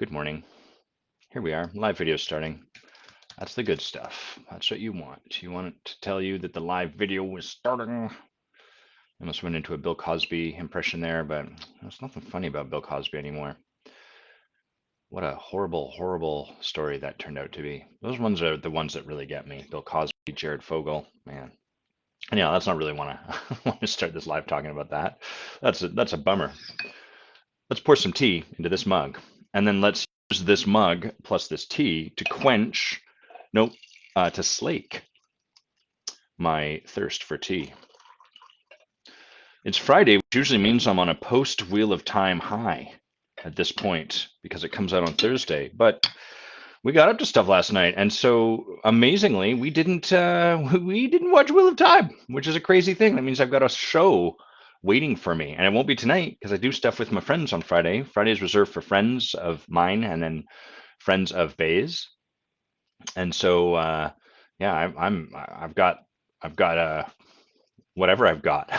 Good morning. Here we are, live video starting. That's the good stuff. That's what you want. You want it to tell you that the live video is starting. I almost went into a Bill Cosby impression there, but there's nothing funny about Bill Cosby anymore. What a horrible, horrible story that turned out to be. Those ones are the ones that really get me. Bill Cosby, Jared Fogle, man. And yeah, that's not really want to start this live talking about that. That's a bummer. Let's pour some tea into this mug, and then let's use this mug plus this tea to quench, nope, to slake my thirst for tea. It's Friday, which usually means I'm on a post Wheel of Time high at this point because it comes out on Thursday. But we got up to stuff last night, and so amazingly, we didn't watch Wheel of Time, which is a crazy thing. That means I've got a show waiting for me, and it won't be tonight because I do stuff with my friends on Friday. Friday is reserved for friends of mine and then friends of Bay's, and so yeah, I've got whatever I've got.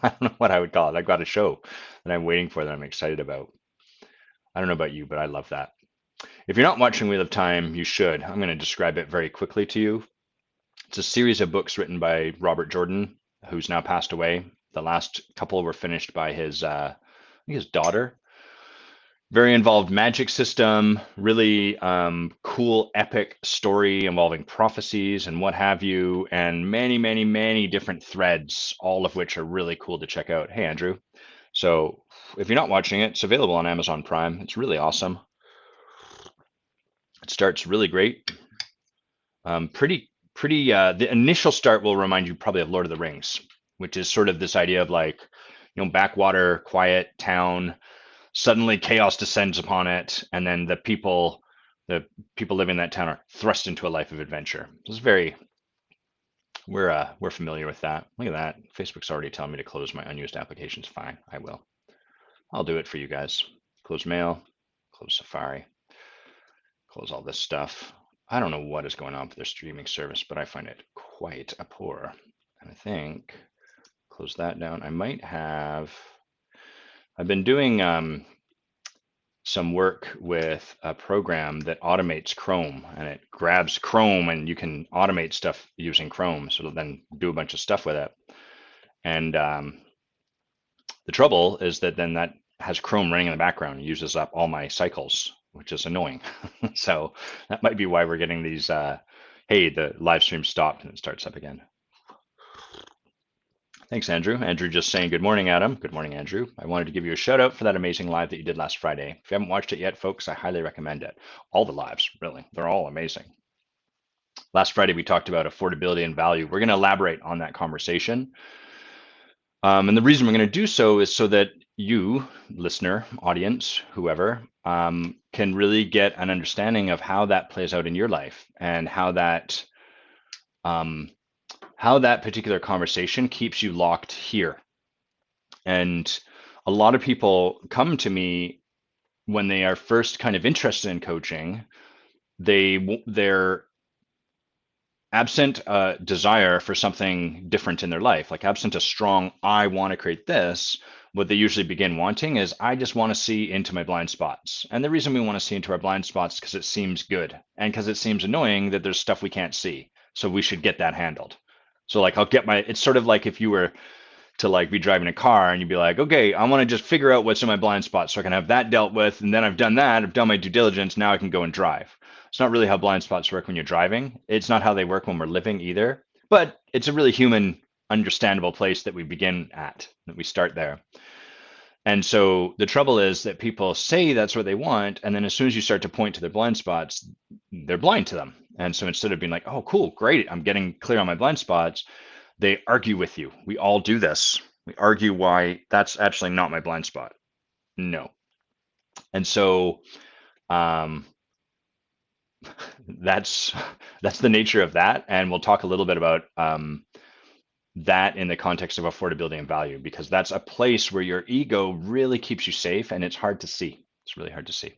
I don't know what I would call it. I've got a show that I'm waiting for that I'm excited about. I don't know about you, but I love that. If you're not watching Wheel of Time, you should. I'm going to describe it very quickly to you. It's a series of books written by Robert Jordan, who's now passed away. The last couple were finished by his daughter. Very involved magic system, really cool, epic story involving prophecies and what have you, and many, many, many different threads, all of which are really cool to check out. Hey, Andrew. So if you're not watching it, it's available on Amazon Prime. It's really awesome. It starts really great. Pretty. The initial start will remind you probably of Lord of the Rings, which is sort of this idea of like, backwater, quiet town. Suddenly chaos descends upon it, and then the people living in that town are thrust into a life of adventure. It's very we're familiar with that. Look at that. Facebook's already telling me to close my unused applications. Fine, I will. I'll do it for you guys. Close mail, close Safari, close all this stuff. I don't know what is going on with their streaming service, but I find it quite a poor. And I think close that down. I've been doing some work with a program that automates Chrome, and it grabs Chrome and you can automate stuff using Chrome. So it'll then do a bunch of stuff with it. And the trouble is that then that has Chrome running in the background and uses up all my cycles, which is annoying. So that might be why we're getting these, hey, the live stream stopped and it starts up again. Thanks, Andrew. Andrew just saying good morning, Adam. Good morning, Andrew. I wanted to give you a shout out for that amazing live that you did last Friday. If you haven't watched it yet, folks, I highly recommend it. All the lives, really, they're all amazing. Last Friday, we talked about affordability and value. We're going to elaborate on that conversation. And the reason we're going to do so is so that you, listener, audience, whoever, can really get an understanding of how that plays out in your life and how that particular conversation keeps you locked here. And a lot of people come to me when they are first kind of interested in coaching. They're absent a desire for something different in their life, like absent a strong, I want to create this, what they usually begin wanting is, I just want to see into my blind spots. And the reason we want to see into our blind spots is because it seems good and because it seems annoying that there's stuff we can't see. So we should get that handled. So like it's sort of like if you were to like be driving a car and you'd be like, okay, I want to just figure out what's in my blind spot so I can have that dealt with. And then I've done that, I've done my due diligence. Now I can go and drive. It's not really how blind spots work when you're driving. It's not how they work when we're living either, but it's a really human, understandable place that we begin at, that we start there. And so the trouble is that people say that's what they want. And then as soon as you start to point to their blind spots, they're blind to them. And so instead of being like, oh, cool, great, I'm getting clear on my blind spots, they argue with you. We all do this. We argue why that's actually not my blind spot. No. And so that's the nature of that. And we'll talk a little bit about that in the context of affordability and value, because that's a place where your ego really keeps you safe and it's hard to see. It's really hard to see.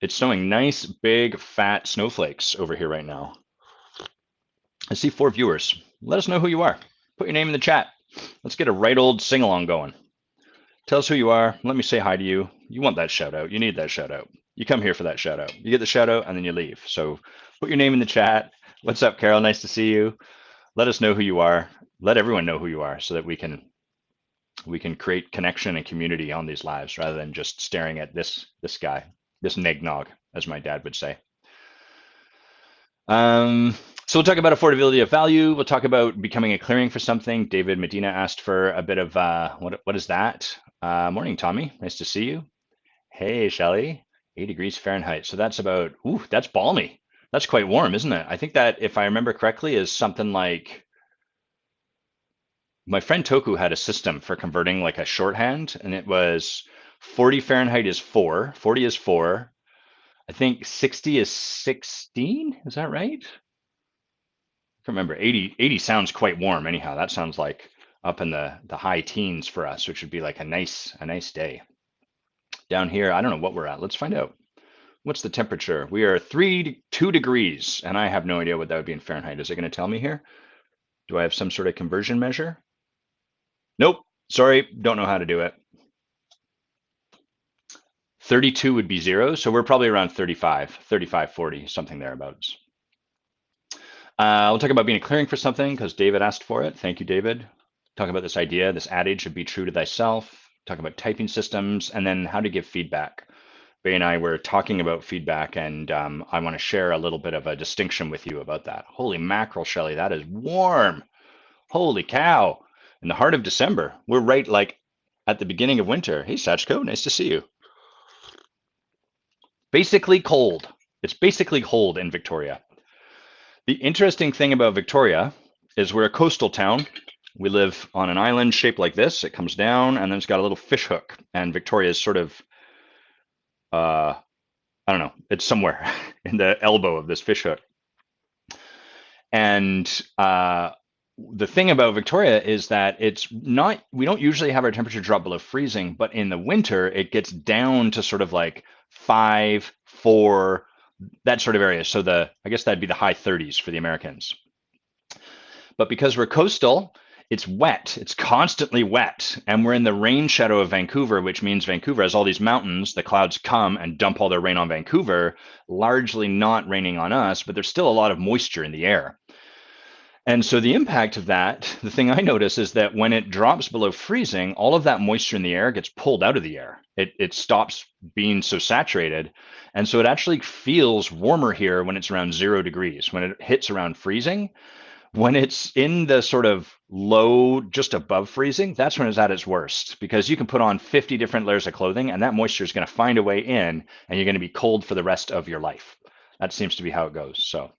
It's snowing nice, big, fat snowflakes over here right now. I see 4 viewers. Let us know who you are. Put your name in the chat. Let's get a right old sing-along going. Tell us who you are. Let me say hi to you. You want that shout out. You need that shout out. You come here for that shout out. You get the shout out and then you leave. So put your name in the chat. What's up, Carol? Nice to see you. Let us know who you are. Let everyone know who you are so that we can create connection and community on these lives rather than just staring at this guy, this negnog, as my dad would say. So we'll talk about affordability of value. We'll talk about becoming a clearing for something. David Medina asked for a bit of what is that? Morning, Tommy. Nice to see you. Hey, Shelly. 8 degrees Fahrenheit. So that's about, ooh, that's balmy. That's quite warm, isn't it? I think that, if I remember correctly, is something like, my friend Toku had a system for converting like a shorthand, and it was 40 Fahrenheit is 4, 40 is 4. I think 60 is 16. Is that right? I can't remember. 80 sounds quite warm anyhow. That sounds like up in the high teens for us, which would be like a nice day. Down here, I don't know what we're at. Let's find out. What's the temperature? We are 2 degrees, and I have no idea what that would be in Fahrenheit. Is it going to tell me here? Do I have some sort of conversion measure? Nope. Sorry, don't know how to do it. 32 would be 0, so we're probably around 35, 40, something thereabouts. We'll talk about being a clearing for something because David asked for it. Thank you, David. Talk about this idea, this adage of be true to thyself. Talk about typing systems, and then how to give feedback. Bay and I were talking about feedback, and I want to share a little bit of a distinction with you about that. Holy mackerel, Shelley, that is warm. Holy cow. In the heart of December. We're right like at the beginning of winter. Hey, Sachko, nice to see you. Basically cold. It's basically cold in Victoria. The interesting thing about Victoria is we're a coastal town. We live on an island shaped like this. It comes down, and then it's got a little fish hook. And Victoria is sort of, I don't know, it's somewhere in the elbow of this fish hook. And the thing about Victoria is that it's not, we don't usually have our temperature drop below freezing, but in the winter, it gets down to sort of like 5, 4, that sort of area. So I guess that'd be the high 30s for the Americans. But because we're coastal, it's wet. It's constantly wet. And we're in the rain shadow of Vancouver, which means Vancouver has all these mountains. The clouds come and dump all their rain on Vancouver, largely not raining on us, but there's still a lot of moisture in the air. And so the impact of that, the thing I notice is that when it drops below freezing, all of that moisture in the air gets pulled out of the air. It stops being so saturated. And so it actually feels warmer here when it's around 0 degrees. When it hits around freezing, when it's in the sort of low, just above freezing, that's when it's at its worst, because you can put on 50 different layers of clothing and that moisture is going to find a way in, and you're going to be cold for the rest of your life. That seems to be how it goes. So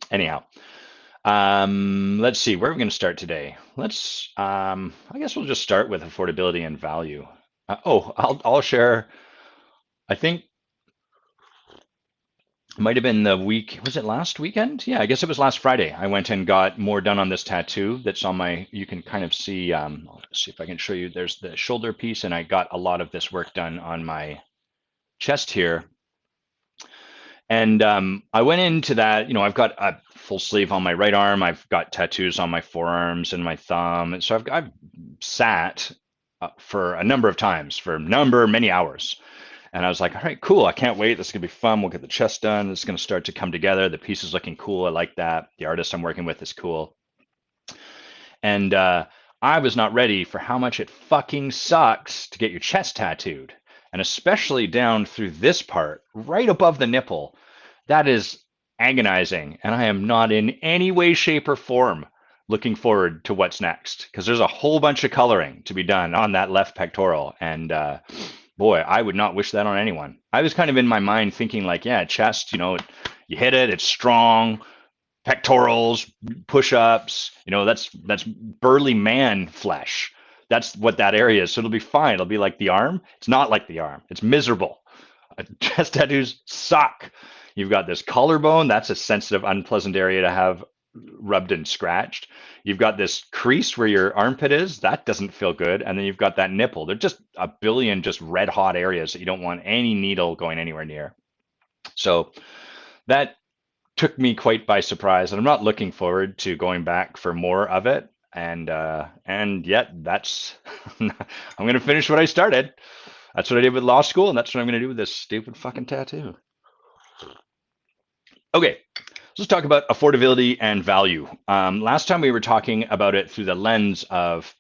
anyhow, let's see, where are we going to start today? I guess we'll just start with affordability and value. I'll share, I think it might have been the week, was it last weekend? Yeah, I guess it was last Friday. I went and got more done on this tattoo that's on my, you can kind of see, I'll see if I can show you, there's the shoulder piece, and I got a lot of this work done on my chest here. And I went into that, I've got a full sleeve on my right arm. I've got tattoos on my forearms and my thumb. And so I've sat for a number of times, for many hours. And I was like, all right, cool. I can't wait. This is going to be fun. We'll get the chest done. It's going to start to come together. The piece is looking cool. I like that. The artist I'm working with is cool. And I was not ready for how much it fucking sucks to get your chest tattooed. And especially down through this part, right above the nipple. That is agonizing. And I am not in any way, shape, or form looking forward to what's next, because there's a whole bunch of coloring to be done on that left pectoral. And boy, I would not wish that on anyone. I was kind of in my mind thinking like, yeah, chest, you hit it, it's strong, pectorals, push-ups, that's burly man flesh. That's what that area is. So it'll be fine. It'll be like the arm. It's not like the arm. It's miserable. Chest tattoos suck. You've got this collarbone. That's a sensitive, unpleasant area to have rubbed and scratched. You've got this crease where your armpit is. That doesn't feel good. And then you've got that nipple. They're just a billion just red hot areas that you don't want any needle going anywhere near. So that took me quite by surprise, and I'm not looking forward to going back for more of it. And yet that's I'm going to finish what I started. That's what I did with law school, and that's what I'm going to do with this stupid fucking tattoo. Okay, let's talk about affordability and value. Last time we were talking about it through the lens of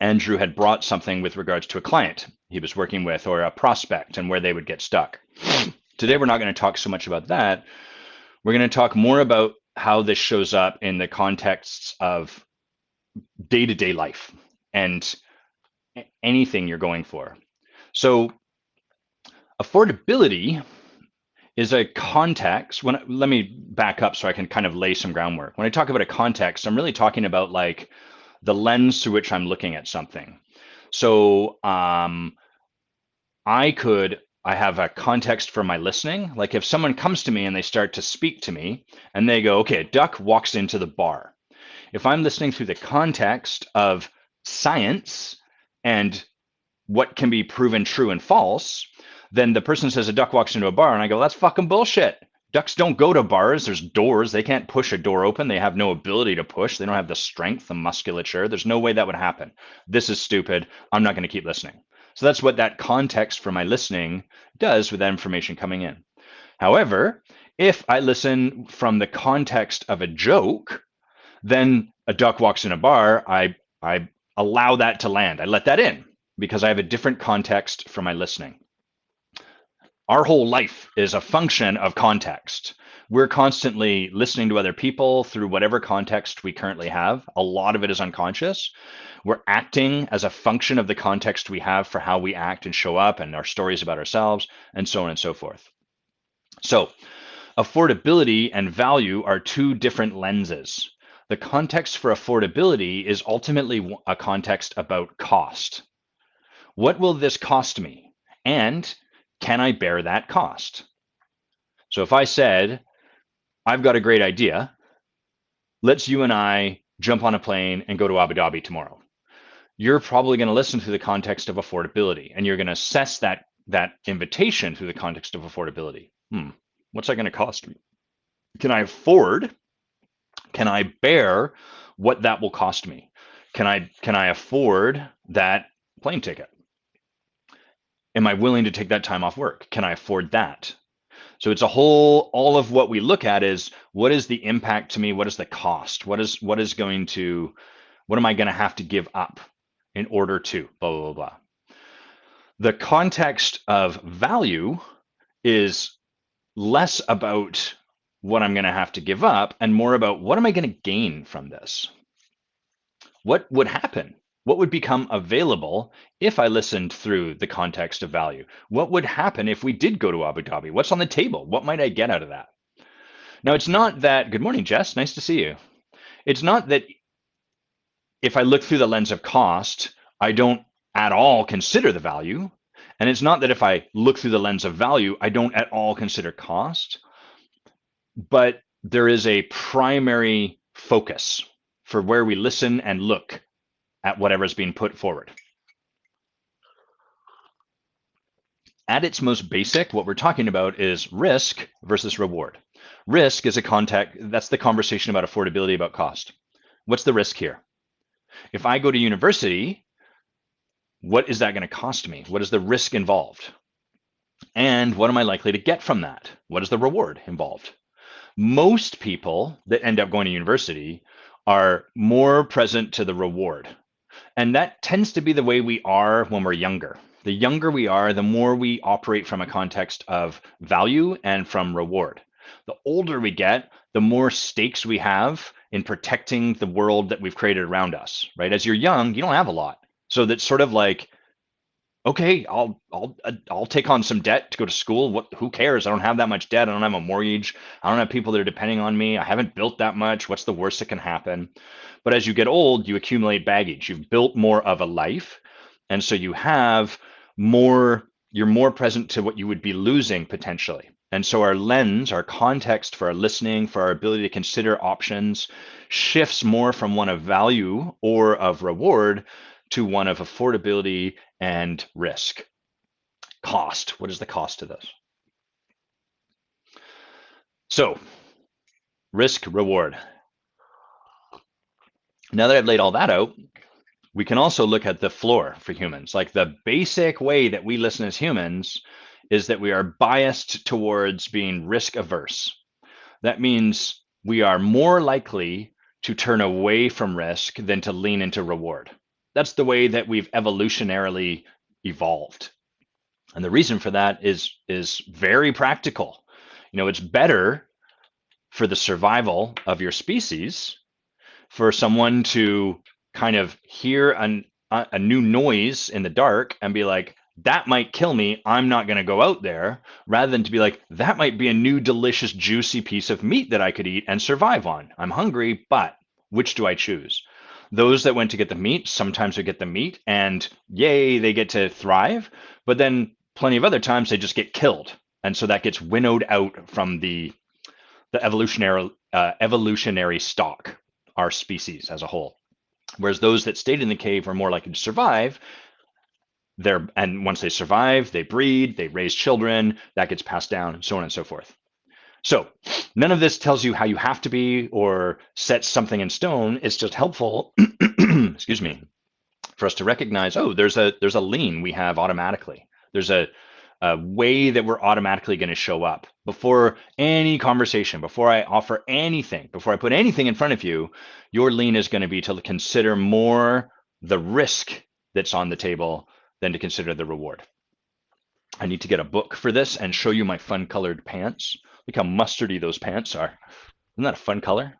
Andrew had brought something with regards to a client he was working with or a prospect and where they would get stuck. Today, we're not going to talk so much about that. We're going to talk more about how this shows up in the contexts of day-to-day life and anything you're going for. So affordability is a context. Let me back up so I can kind of lay some groundwork. When I talk about a context, I'm really talking about like the lens through which I'm looking at something. So I have a context for my listening. Like if someone comes to me and they start to speak to me and they go, okay, a duck walks into the bar. If I'm listening through the context of science and what can be proven true and false, then the person says a duck walks into a bar and I go, that's fucking bullshit. Ducks don't go to bars. There's doors. They can't push a door open. They have no ability to push. They don't have the strength, the musculature. There's no way that would happen. This is stupid. I'm not going to keep listening. So that's what that context for my listening does with that information coming in. However, if I listen from the context of a joke, then a duck walks in a bar, I allow that to land. I let that in because I have a different context for my listening. Our whole life is a function of context. We're constantly listening to other people through whatever context we currently have. A lot of it is unconscious. We're acting as a function of the context we have for how we act and show up and our stories about ourselves and so on and so forth. So affordability and value are two different lenses. The context for affordability is ultimately a context about cost. What will this cost me? And can I bear that cost? So if I said, I've got a great idea, let's you and I jump on a plane and go to Abu Dhabi tomorrow. You're probably going to listen through the context of affordability and you're going to assess that invitation through the context of affordability. What's that going to cost me? Can I afford? Can I bear what that will cost me? Can I afford that plane ticket? Am I willing to take that time off work? Can I afford that? So it's all of what we look at is what is the impact to me? What is the cost? What am I going to have to give up in order to blah, blah, blah, blah. The context of value is less about what I'm going to have to give up and more about what am I going to gain from this? What would happen? What would become available if I listened through the context of value? What would happen if we did go to Abu Dhabi? What's on the table? What might I get out of that? Now, it's not that, good morning, Jess. Nice to see you. It's not that if I look through the lens of cost, I don't at all consider the value. And it's not that if I look through the lens of value, I don't at all consider cost. But there is a primary focus for where we listen and look at whatever's being put forward. At its most basic, what we're talking about is risk versus reward. Risk is a context, that's the conversation about affordability, about cost. What's the risk here? If I go to university, what is that going to cost me? What is the risk involved? And what am I likely to get from that? What is the reward involved? Most people that end up going to university are more present to the reward. And that tends to be the way we are when we're younger. The younger we are, the more we operate from a context of value and from reward. The older we get, the more stakes we have in protecting the world that we've created around us, right? As you're young, you don't have a lot. So that's sort of like, okay, I'll take on some debt to go to school. Who cares? I don't have that much debt. I don't have a mortgage. I don't have people that are depending on me. I haven't built that much. What's the worst that can happen? But as you get old, you accumulate baggage. You've built more of a life. And so you have more, you're more present to what you would be losing potentially. And so our lens, our context for our listening, for our ability to consider options shifts more from one of value or of reward to one of affordability and risk. Cost. What is the cost to this? So risk, reward. Now that I've laid all that out, we can also look at the floor for humans. Like the basic way that we listen as humans is that we are biased towards being risk averse. That means we are more likely to turn away from risk than to lean into reward. That's the way that we've evolutionarily evolved. And the reason for that is very practical. It's better for the survival of your species for someone to kind of hear a new noise in the dark and be like, that might kill me, I'm not going to go out there, rather than to be like, that might be a new delicious juicy piece of meat that I could eat and survive on. I'm hungry, but which do I choose? Those that went to get the meat sometimes would get the meat and yay, they get to thrive, but then plenty of other times they just get killed. And so that gets winnowed out from the evolutionary stock, our species as a whole. Whereas those that stayed in the cave were more likely to survive. And once they survive, they breed, they raise children, that gets passed down, so on and so forth. So none of this tells you how you have to be or sets something in stone. It's just helpful, excuse me, for us to recognize, oh, there's a lean we have automatically. There's a way that we're automatically going to show up before any conversation, before I offer anything, before I put anything in front of you. Your lean is going to be to consider more the risk that's on the table than to consider the reward. I need to get a book for this and show you my fun colored pants. Look how mustardy those pants are. Isn't that a fun color?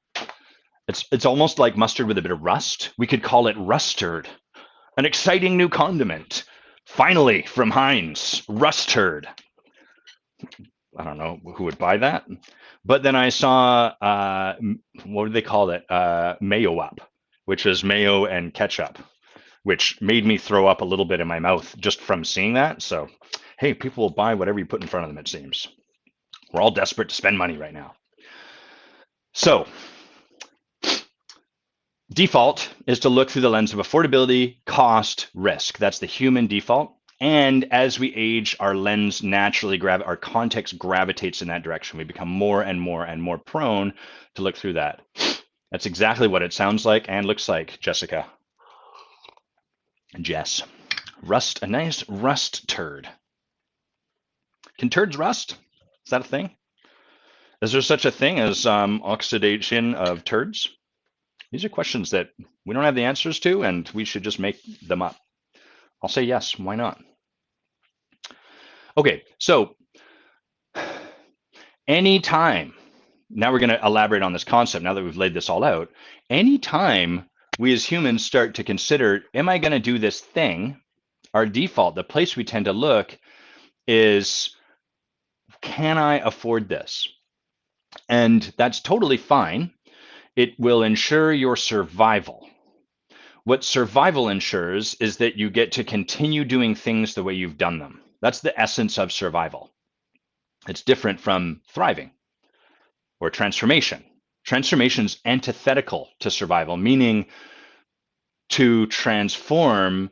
It's almost like mustard with a bit of rust. We could call it rustard, an exciting new condiment. Finally, from Heinz, rustard. I don't know who would buy that. But then I saw, what do they call it? Mayo up, which is mayo and ketchup, which made me throw up a little bit in my mouth just from seeing that. So, hey, people will buy whatever you put in front of them, it seems. We're all desperate to spend money right now. So, default is to look through the lens of affordability, cost, risk. That's the human default. And as we age, our lens naturally our context gravitates in that direction. We become more and more and more prone to look through that. That's exactly what it sounds like and looks like, Jessica. Jess. Rust, a nice rust turd. Can turds rust? Is that a thing? Is there such a thing as oxidation of turds? These are questions that we don't have the answers to, and we should just make them up. I'll say yes, why not? Okay, so anytime, now we're going to elaborate on this concept now that we've laid this all out. Anytime we as humans start to consider, am I going to do this thing? Our default, the place we tend to look is, can I afford this? And that's totally fine. It will ensure your survival. What survival ensures is that you get to continue doing things the way you've done them. That's the essence of survival. It's different from thriving or transformation. Transformation is antithetical to survival, meaning to transform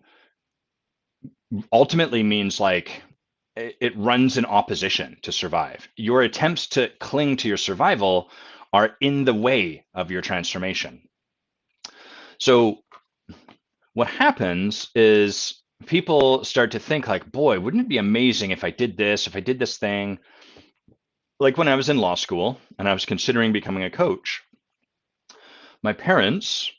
ultimately means like it runs in opposition to survive. Your attempts to cling to your survival are in the way of your transformation. So what happens is people start to think like, boy, wouldn't it be amazing if I did this thing? Like when I was in law school and I was considering becoming a coach, my parents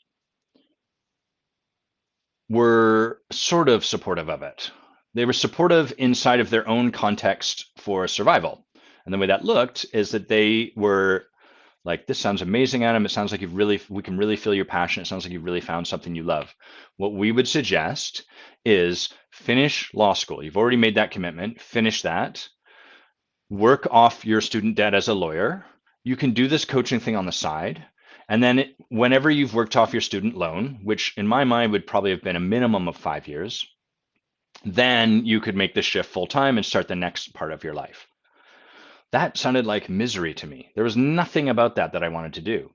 were sort of supportive of it. They were supportive inside of their own context for survival. And the way that looked is that they were like, this sounds amazing, Adam. It sounds like we can really feel your passion. It sounds like you've really found something you love. What we would suggest is finish law school. You've already made that commitment. Finish that. Work off your student debt as a lawyer. You can do this coaching thing on the side. And then whenever you've worked off your student loan, which in my mind would probably have been a minimum of 5 years, then you could make the shift full time and start the next part of your life. That sounded like misery to me. There was nothing about that I wanted to do.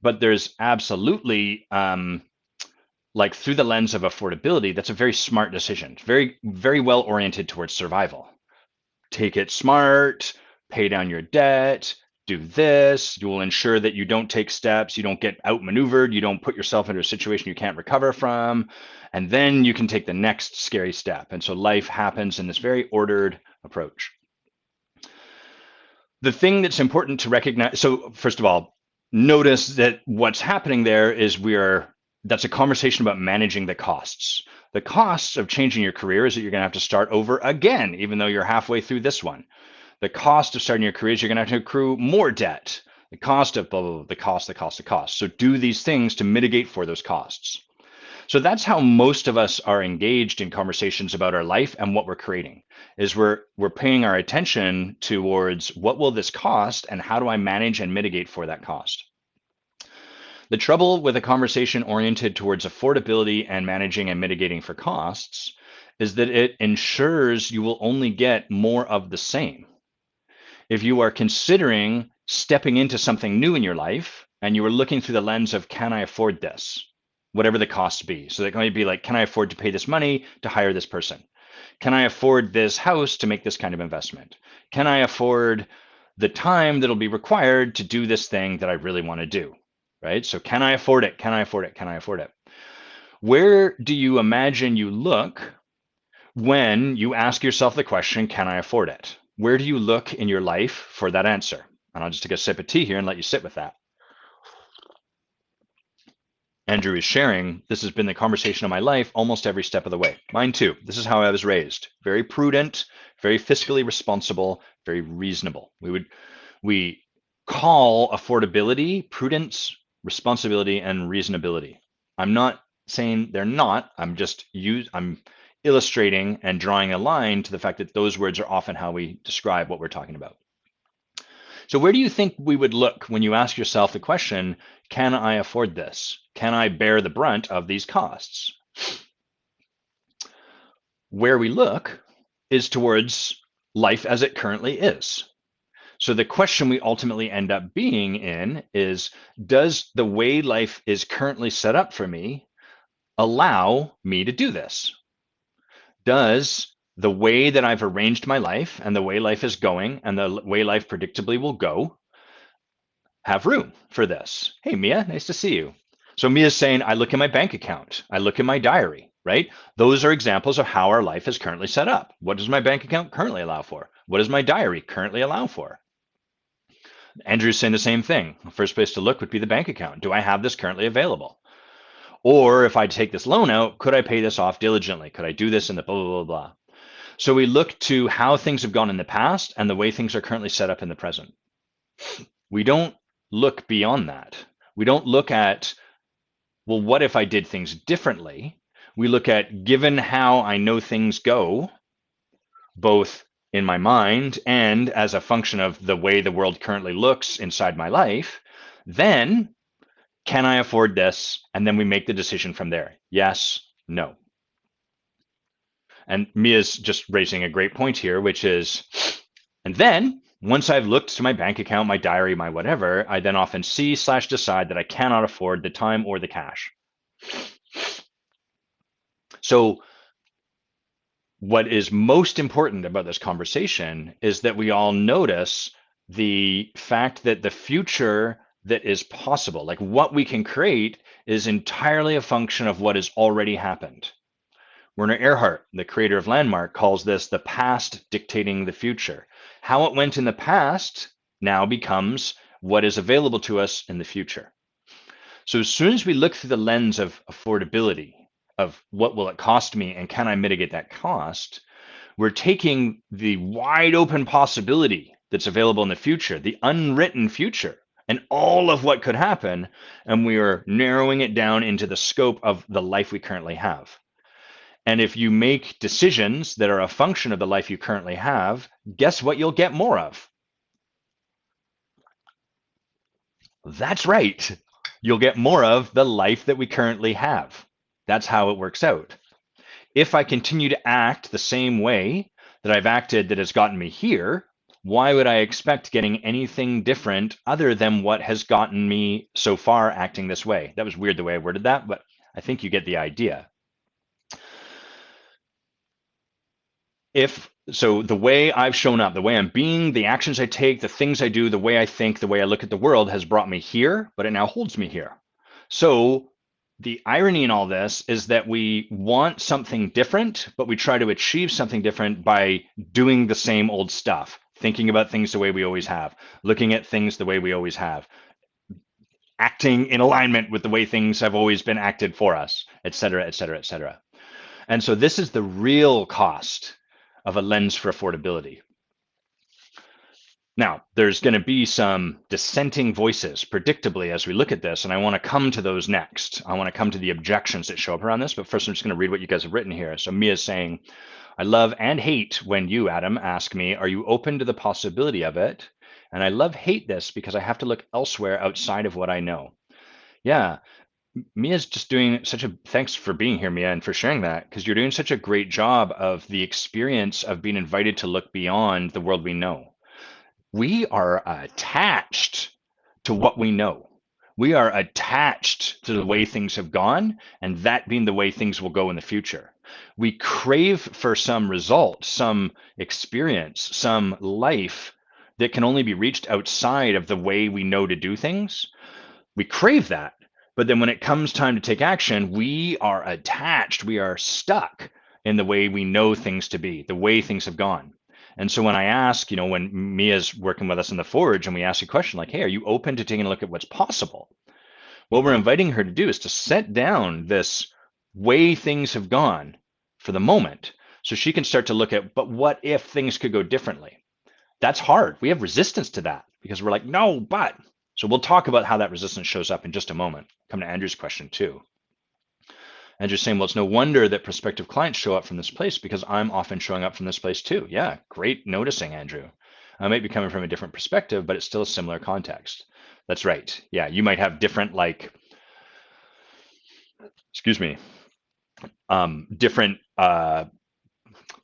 But there's absolutely, like through the lens of affordability, that's a very smart decision. Very, very well oriented towards survival. Take it smart, pay down your debt, do this. You will ensure that you don't take steps, you don't get outmaneuvered, you don't put yourself into a situation you can't recover from, and then you can take the next scary step. And so life happens in this very ordered approach. The thing that's important to recognize, so first of all, notice that what's happening there is that's a conversation about managing the costs. The costs of changing your career is that you're going to have to start over again, even though you're halfway through this one. The cost of starting your career is you're going to have to accrue more debt. The cost of blah, blah, blah, the cost. So do these things to mitigate for those costs. So that's how most of us are engaged in conversations about our life and what we're creating, is we're paying our attention towards what will this cost and how do I manage and mitigate for that cost. The trouble with a conversation oriented towards affordability and managing and mitigating for costs is that it ensures you will only get more of the same. If you are considering stepping into something new in your life and you are looking through the lens of, can I afford this? Whatever the costs be. So that might be like, can I afford to pay this money to hire this person? Can I afford this house to make this kind of investment? Can I afford the time that'll be required to do this thing that I really want to do? Right? So can I afford it? Can I afford it? Can I afford it? Where do you imagine you look when you ask yourself the question, can I afford it? Where do you look in your life for that answer? And I'll just take a sip of tea here and let you sit with that. Andrew is sharing, this has been the conversation of my life almost every step of the way. Mine too. This is how I was raised. Very prudent, very fiscally responsible, very reasonable. We call affordability prudence, responsibility, and reasonability. I'm not saying they're not. I'm illustrating and drawing a line to the fact that those words are often how we describe what we're talking about. So where do you think we would look when you ask yourself the question, can I afford this? Can I bear the brunt of these costs? Where we look is towards life as it currently is. So the question we ultimately end up being in is, does the way life is currently set up for me allow me to do this? Does the way that I've arranged my life and the way life is going and the way life predictably will go have room for this? Hey, Mia, nice to see you. So Mia's saying, I look in my bank account, I look in my diary, right? Those are examples of how our life is currently set up. What does my bank account currently allow for? What does my diary currently allow for? Andrew's saying the same thing. The first place to look would be the bank account. Do I have this currently available? Or if I take this loan out, could I pay this off diligently? Could I do this in the blah, blah, blah, blah? So we look to how things have gone in the past and the way things are currently set up in the present. We don't look beyond that. We don't look at, well, what if I did things differently? We look at, given how I know things go, both in my mind and as a function of the way the world currently looks inside my life, then can I afford this? And then we make the decision from there. Yes, no. And Mia's just raising a great point here, which is, and then once I've looked to my bank account, my diary, my whatever, I then often see/decide that I cannot afford the time or the cash. So what is most important about this conversation is that we all notice the fact that the future that is possible, like what we can create, is entirely a function of what has already happened. Werner Erhard, the creator of Landmark, calls this the past dictating the future. How it went in the past now becomes what is available to us in the future. So as soon as we look through the lens of affordability, of what will it cost me and can I mitigate that cost, we're taking the wide open possibility that's available in the future, the unwritten future, and all of what could happen, and we are narrowing it down into the scope of the life we currently have. And if you make decisions that are a function of the life you currently have, guess what you'll get more of? That's right. You'll get more of the life that we currently have. That's how it works out. If I continue to act the same way that I've acted that has gotten me here, why would I expect getting anything different other than what has gotten me so far acting this way? That was weird the way I worded that, but I think you get the idea. So the way I've shown up, the way I'm being, the actions I take, the things I do, the way I think, the way I look at the world has brought me here, but it now holds me here. So the irony in all this is that we want something different, but we try to achieve something different by doing the same old stuff, thinking about things the way we always have, looking at things the way we always have, acting in alignment with the way things have always been acted for us, et cetera, et cetera, et cetera. And so this is the real cost of a lens for affordability. Now, there's going to be some dissenting voices, predictably, as we look at this, and I want to come to those next. I want to come to the objections that show up around this, but first I'm just going to read what you guys have written here. So Mia's saying, I love and hate when you, Adam, ask me, are you open to the possibility of it? And I hate this because I have to look elsewhere outside of what I know. Yeah, Mia's just doing such a, thanks for being here, Mia, and for sharing that, because you're doing such a great job of the experience of being invited to look beyond the world we know. We are attached to what we know. We are attached to the way things have gone, and that being the way things will go in the future. We crave for some result, some experience, some life that can only be reached outside of the way we know to do things. We crave that. But then when it comes time to take action, we are attached, we are stuck in the way we know things to be, the way things have gone. And so when I ask, when Mia's working with us in the Forge and we ask a question like, hey, are you open to taking a look at what's possible? What we're inviting her to do is to set down this way things have gone for the moment so she can start to look at, but what if things could go differently? That's hard. We have resistance to that because we're like, no, but. So we'll talk about how that resistance shows up in just a moment. Come to Andrew's question too. Andrew's saying, well, it's no wonder that prospective clients show up from this place because I'm often showing up from this place too. Yeah, great noticing, Andrew. I might be coming from a different perspective, but it's still a similar context. That's right. Yeah, you might have different excuse me, different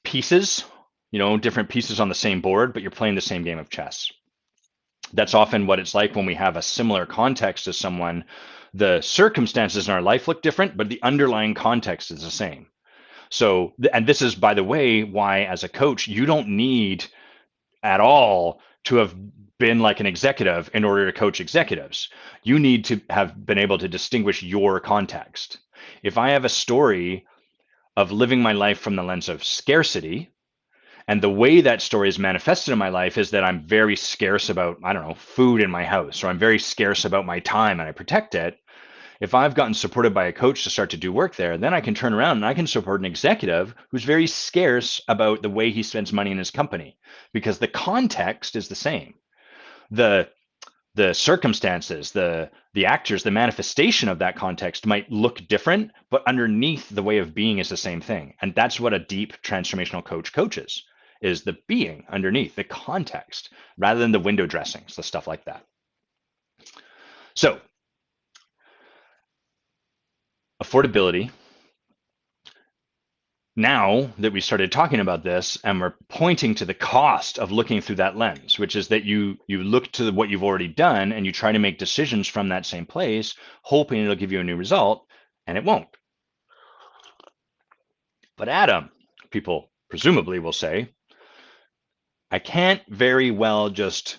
pieces, different pieces on the same board, but you're playing the same game of chess. That's often what it's like when we have a similar context as someone. The circumstances in our life look different, but the underlying context is the same. So, and this is, by the way, why as a coach, you don't need at all to have been like an executive in order to coach executives. You need to have been able to distinguish your context. If I have a story of living my life from the lens of scarcity, and the way that story is manifested in my life is that I'm very scarce about, I don't know, food in my house, or I'm very scarce about my time and I protect it. If I've gotten supported by a coach to start to do work there, then I can turn around and I can support an executive who's very scarce about the way he spends money in his company because the context is the same. The circumstances, the actors, the manifestation of that context might look different, but underneath the way of being is the same thing. And that's what a deep transformational coach coaches, is the being underneath, the context, rather than the window dressings, the stuff like that. So affordability. Now that we started talking about this and we're pointing to the cost of looking through that lens, which is that you look to what you've already done and you try to make decisions from that same place, hoping it'll give you a new result, and it won't. But Adam, people presumably will say, I can't very well just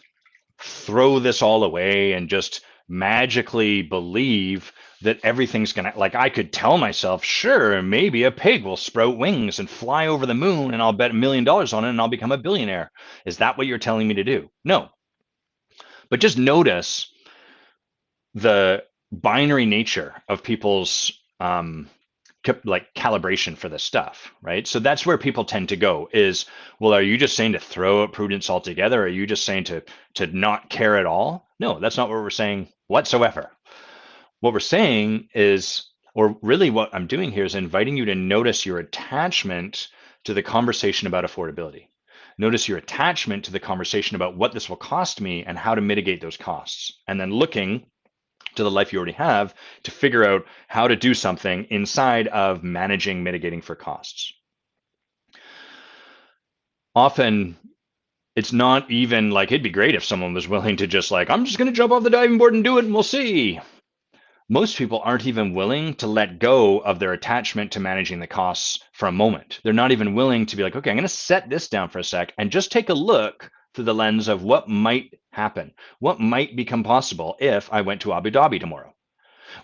throw this all away and just magically believe that everything's gonna, like, I could tell myself, sure, maybe a pig will sprout wings and fly over the moon and I'll bet $1 million on it and I'll become a billionaire. Is that what you're telling me to do? No. But just notice the binary nature of people's calibration for this stuff, right? So that's where people tend to go is, well, are you just saying to throw out prudence altogether? Are you just saying to not care at all? No, that's not what we're saying whatsoever. What we're saying is, or really what I'm doing here is inviting you to notice your attachment to the conversation about affordability. Notice your attachment to the conversation about what this will cost me and how to mitigate those costs. And then looking to the life you already have to figure out how to do something inside of managing, mitigating for costs. Often it's not even like, it'd be great if someone was willing to just like, I'm just going to jump off the diving board and do it and we'll see. most people aren't even willing to let go of their attachment to managing the costs for a moment. They're not even willing to be like, okay, I'm going to set this down for a sec and just take a look through the lens of what might happen, what might become possible if I went to Abu Dhabi tomorrow.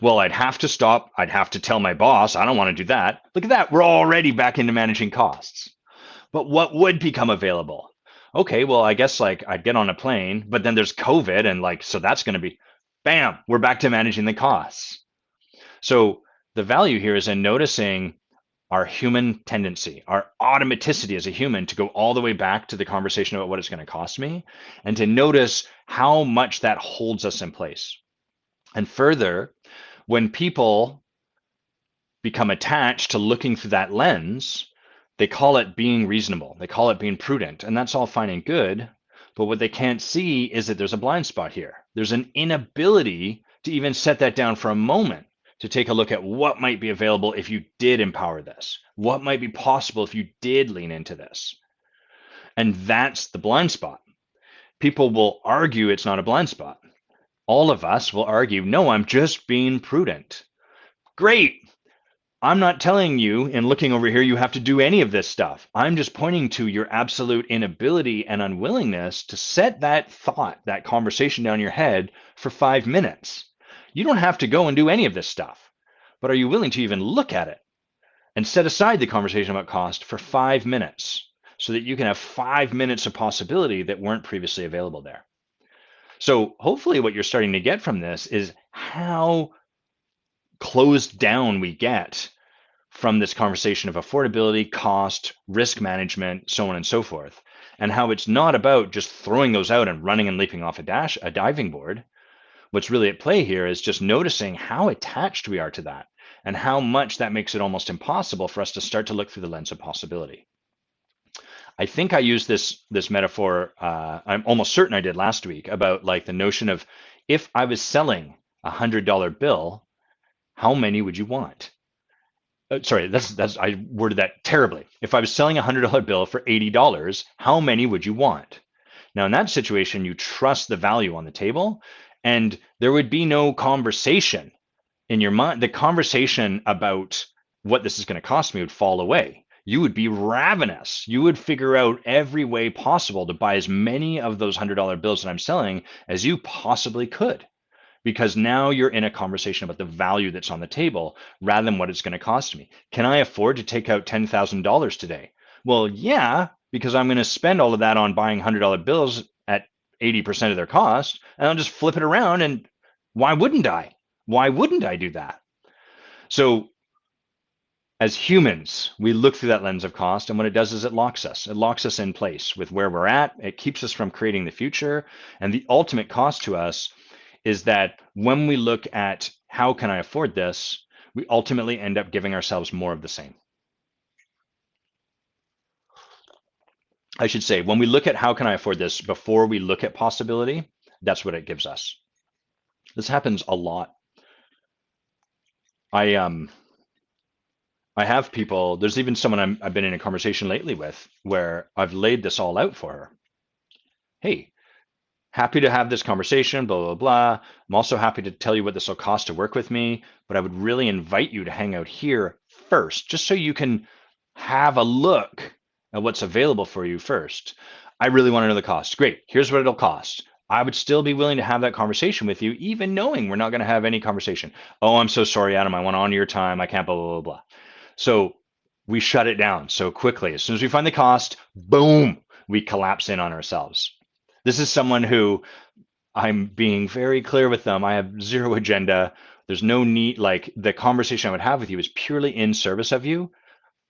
Well, I'd have to stop. I'd have to tell my boss, I don't want to do that. Look at that. We're already back into managing costs. But what would become available? Okay, well, I guess like I'd get on a plane, but then there's COVID and like, so that's going to be, bam, we're back to managing the costs. So the value here is in noticing our human tendency, our automaticity as a human to go all the way back to the conversation about what it's going to cost me and to notice how much that holds us in place. And further, when people become attached to looking through that lens, they call it being reasonable. They call it being prudent. And that's all fine and good. But what they can't see is that there's a blind spot here. There's an inability to even set that down for a moment to take a look at what might be available if you did empower this, what might be possible if you did lean into this. And that's the blind spot. People will argue it's not a blind spot. All of us will argue, no, I'm just being prudent. Great. I'm not telling you and looking over here, you have to do any of this stuff. I'm just pointing to your absolute inability and unwillingness to set that thought, that conversation down your head for 5 minutes. You don't have to go and do any of this stuff, but are you willing to even look at it and set aside the conversation about cost for 5 minutes so that you can have 5 minutes of possibility that weren't previously available there? So hopefully what you're starting to get from this is how closed down we get from this conversation of affordability, cost, risk management, so on and so forth, and how it's not about just throwing those out and running and leaping off a diving board. What's really at play here is just noticing how attached we are to that and how much that makes it almost impossible for us to start to look through the lens of possibility. I think I used this metaphor, I'm almost certain I did last week, about like the notion of if I was selling $100 bill, how many would you want? Sorry, that's I worded that terribly. If I was selling a $100 bill for $80, how many would you want? Now, in that situation, you trust the value on the table, and there would be no conversation in your mind. The conversation about what this is going to cost me would fall away. You would be ravenous. You would figure out every way possible to buy as many of those $100 bills that I'm selling as you possibly could, because now you're in a conversation about the value that's on the table rather than what it's going to cost me. Can I afford to take out $10,000 today? Well, yeah, because I'm going to spend all of that on buying $100 bills at 80% of their cost, and I'll just flip it around. And why wouldn't I? Why wouldn't I do that? So as humans, we look through that lens of cost, and what it does is it locks us. It locks us in place with where we're at. It keeps us from creating the future. And the ultimate cost to us is that when we look at how can I afford this, we ultimately end up giving ourselves more of the same. I should say, when we look at how can I afford this before we look at possibility, that's what it gives us. This happens a lot. I have people, there's even someone I've been in a conversation lately with where I've laid this all out for her. Hey, happy to have this conversation, blah, blah, blah. I'm also happy to tell you what this will cost to work with me, but I would really invite you to hang out here first, just so you can have a look at what's available for you first. I really want to know the cost. Great, here's what it'll cost. I would still be willing to have that conversation with you, even knowing we're not going to have any conversation. Oh, I'm so sorry, Adam. I want to honor your time. I can't, blah, blah, blah, blah. So we shut it down so quickly. As soon as we find the cost, boom, we collapse in on ourselves. This is someone who I'm being very clear with them. I have zero agenda. There's no need, like the conversation I would have with you is purely in service of you.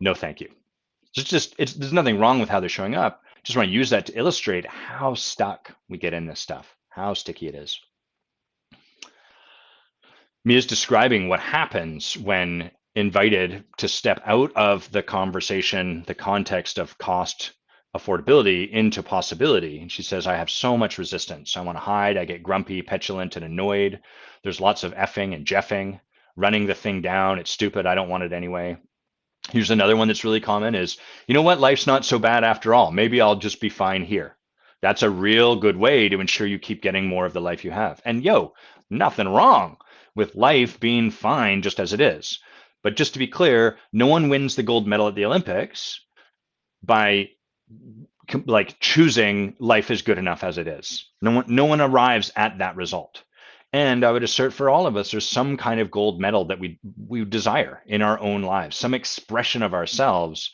No, thank you. There's nothing wrong with how they're showing up. Just want to use that to illustrate how stuck we get in this stuff, how sticky it is. Mia's describing what happens when invited to step out of the conversation, the context of cost, affordability into possibility. And she says, I have so much resistance. I want to hide. I get grumpy, petulant, and annoyed. There's lots of effing and jeffing, running the thing down. It's stupid. I don't want it anyway. Here's another one that's really common is, you know what? Life's not so bad after all. Maybe I'll just be fine here. That's a real good way to ensure you keep getting more of the life you have. And yo, nothing wrong with life being fine just as it is. But just to be clear, no one wins the gold medal at the Olympics by like choosing life is good enough as it is. No one arrives at that result. And I would assert for all of us, there's some kind of gold medal that we desire in our own lives, some expression of ourselves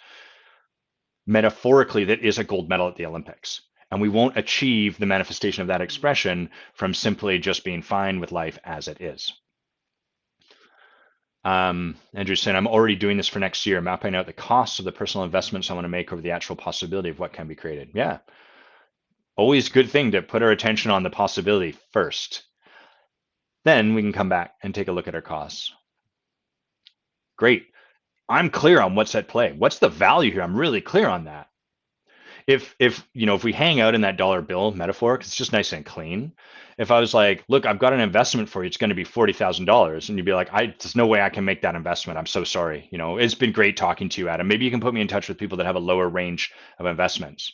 metaphorically that is a gold medal at the Olympics. And we won't achieve the manifestation of that expression from simply just being fine with life as it is. Andrew saying, I'm already doing this for next year, mapping out the costs of the personal investments I want to make over the actual possibility of what can be created. Yeah. Always a good thing to put our attention on the possibility first. Then we can come back and take a look at our costs. Great. I'm clear on what's at play. What's the value here? I'm really clear on that. If we hang out in that dollar bill metaphor, 'cause it's just nice and clean. If I was like, look, I've got an investment for you, it's going to be $40,000, and you'd be like, there's no way I can make that investment. I'm so sorry. It's been great talking to you, Adam. Maybe you can put me in touch with people that have a lower range of investments.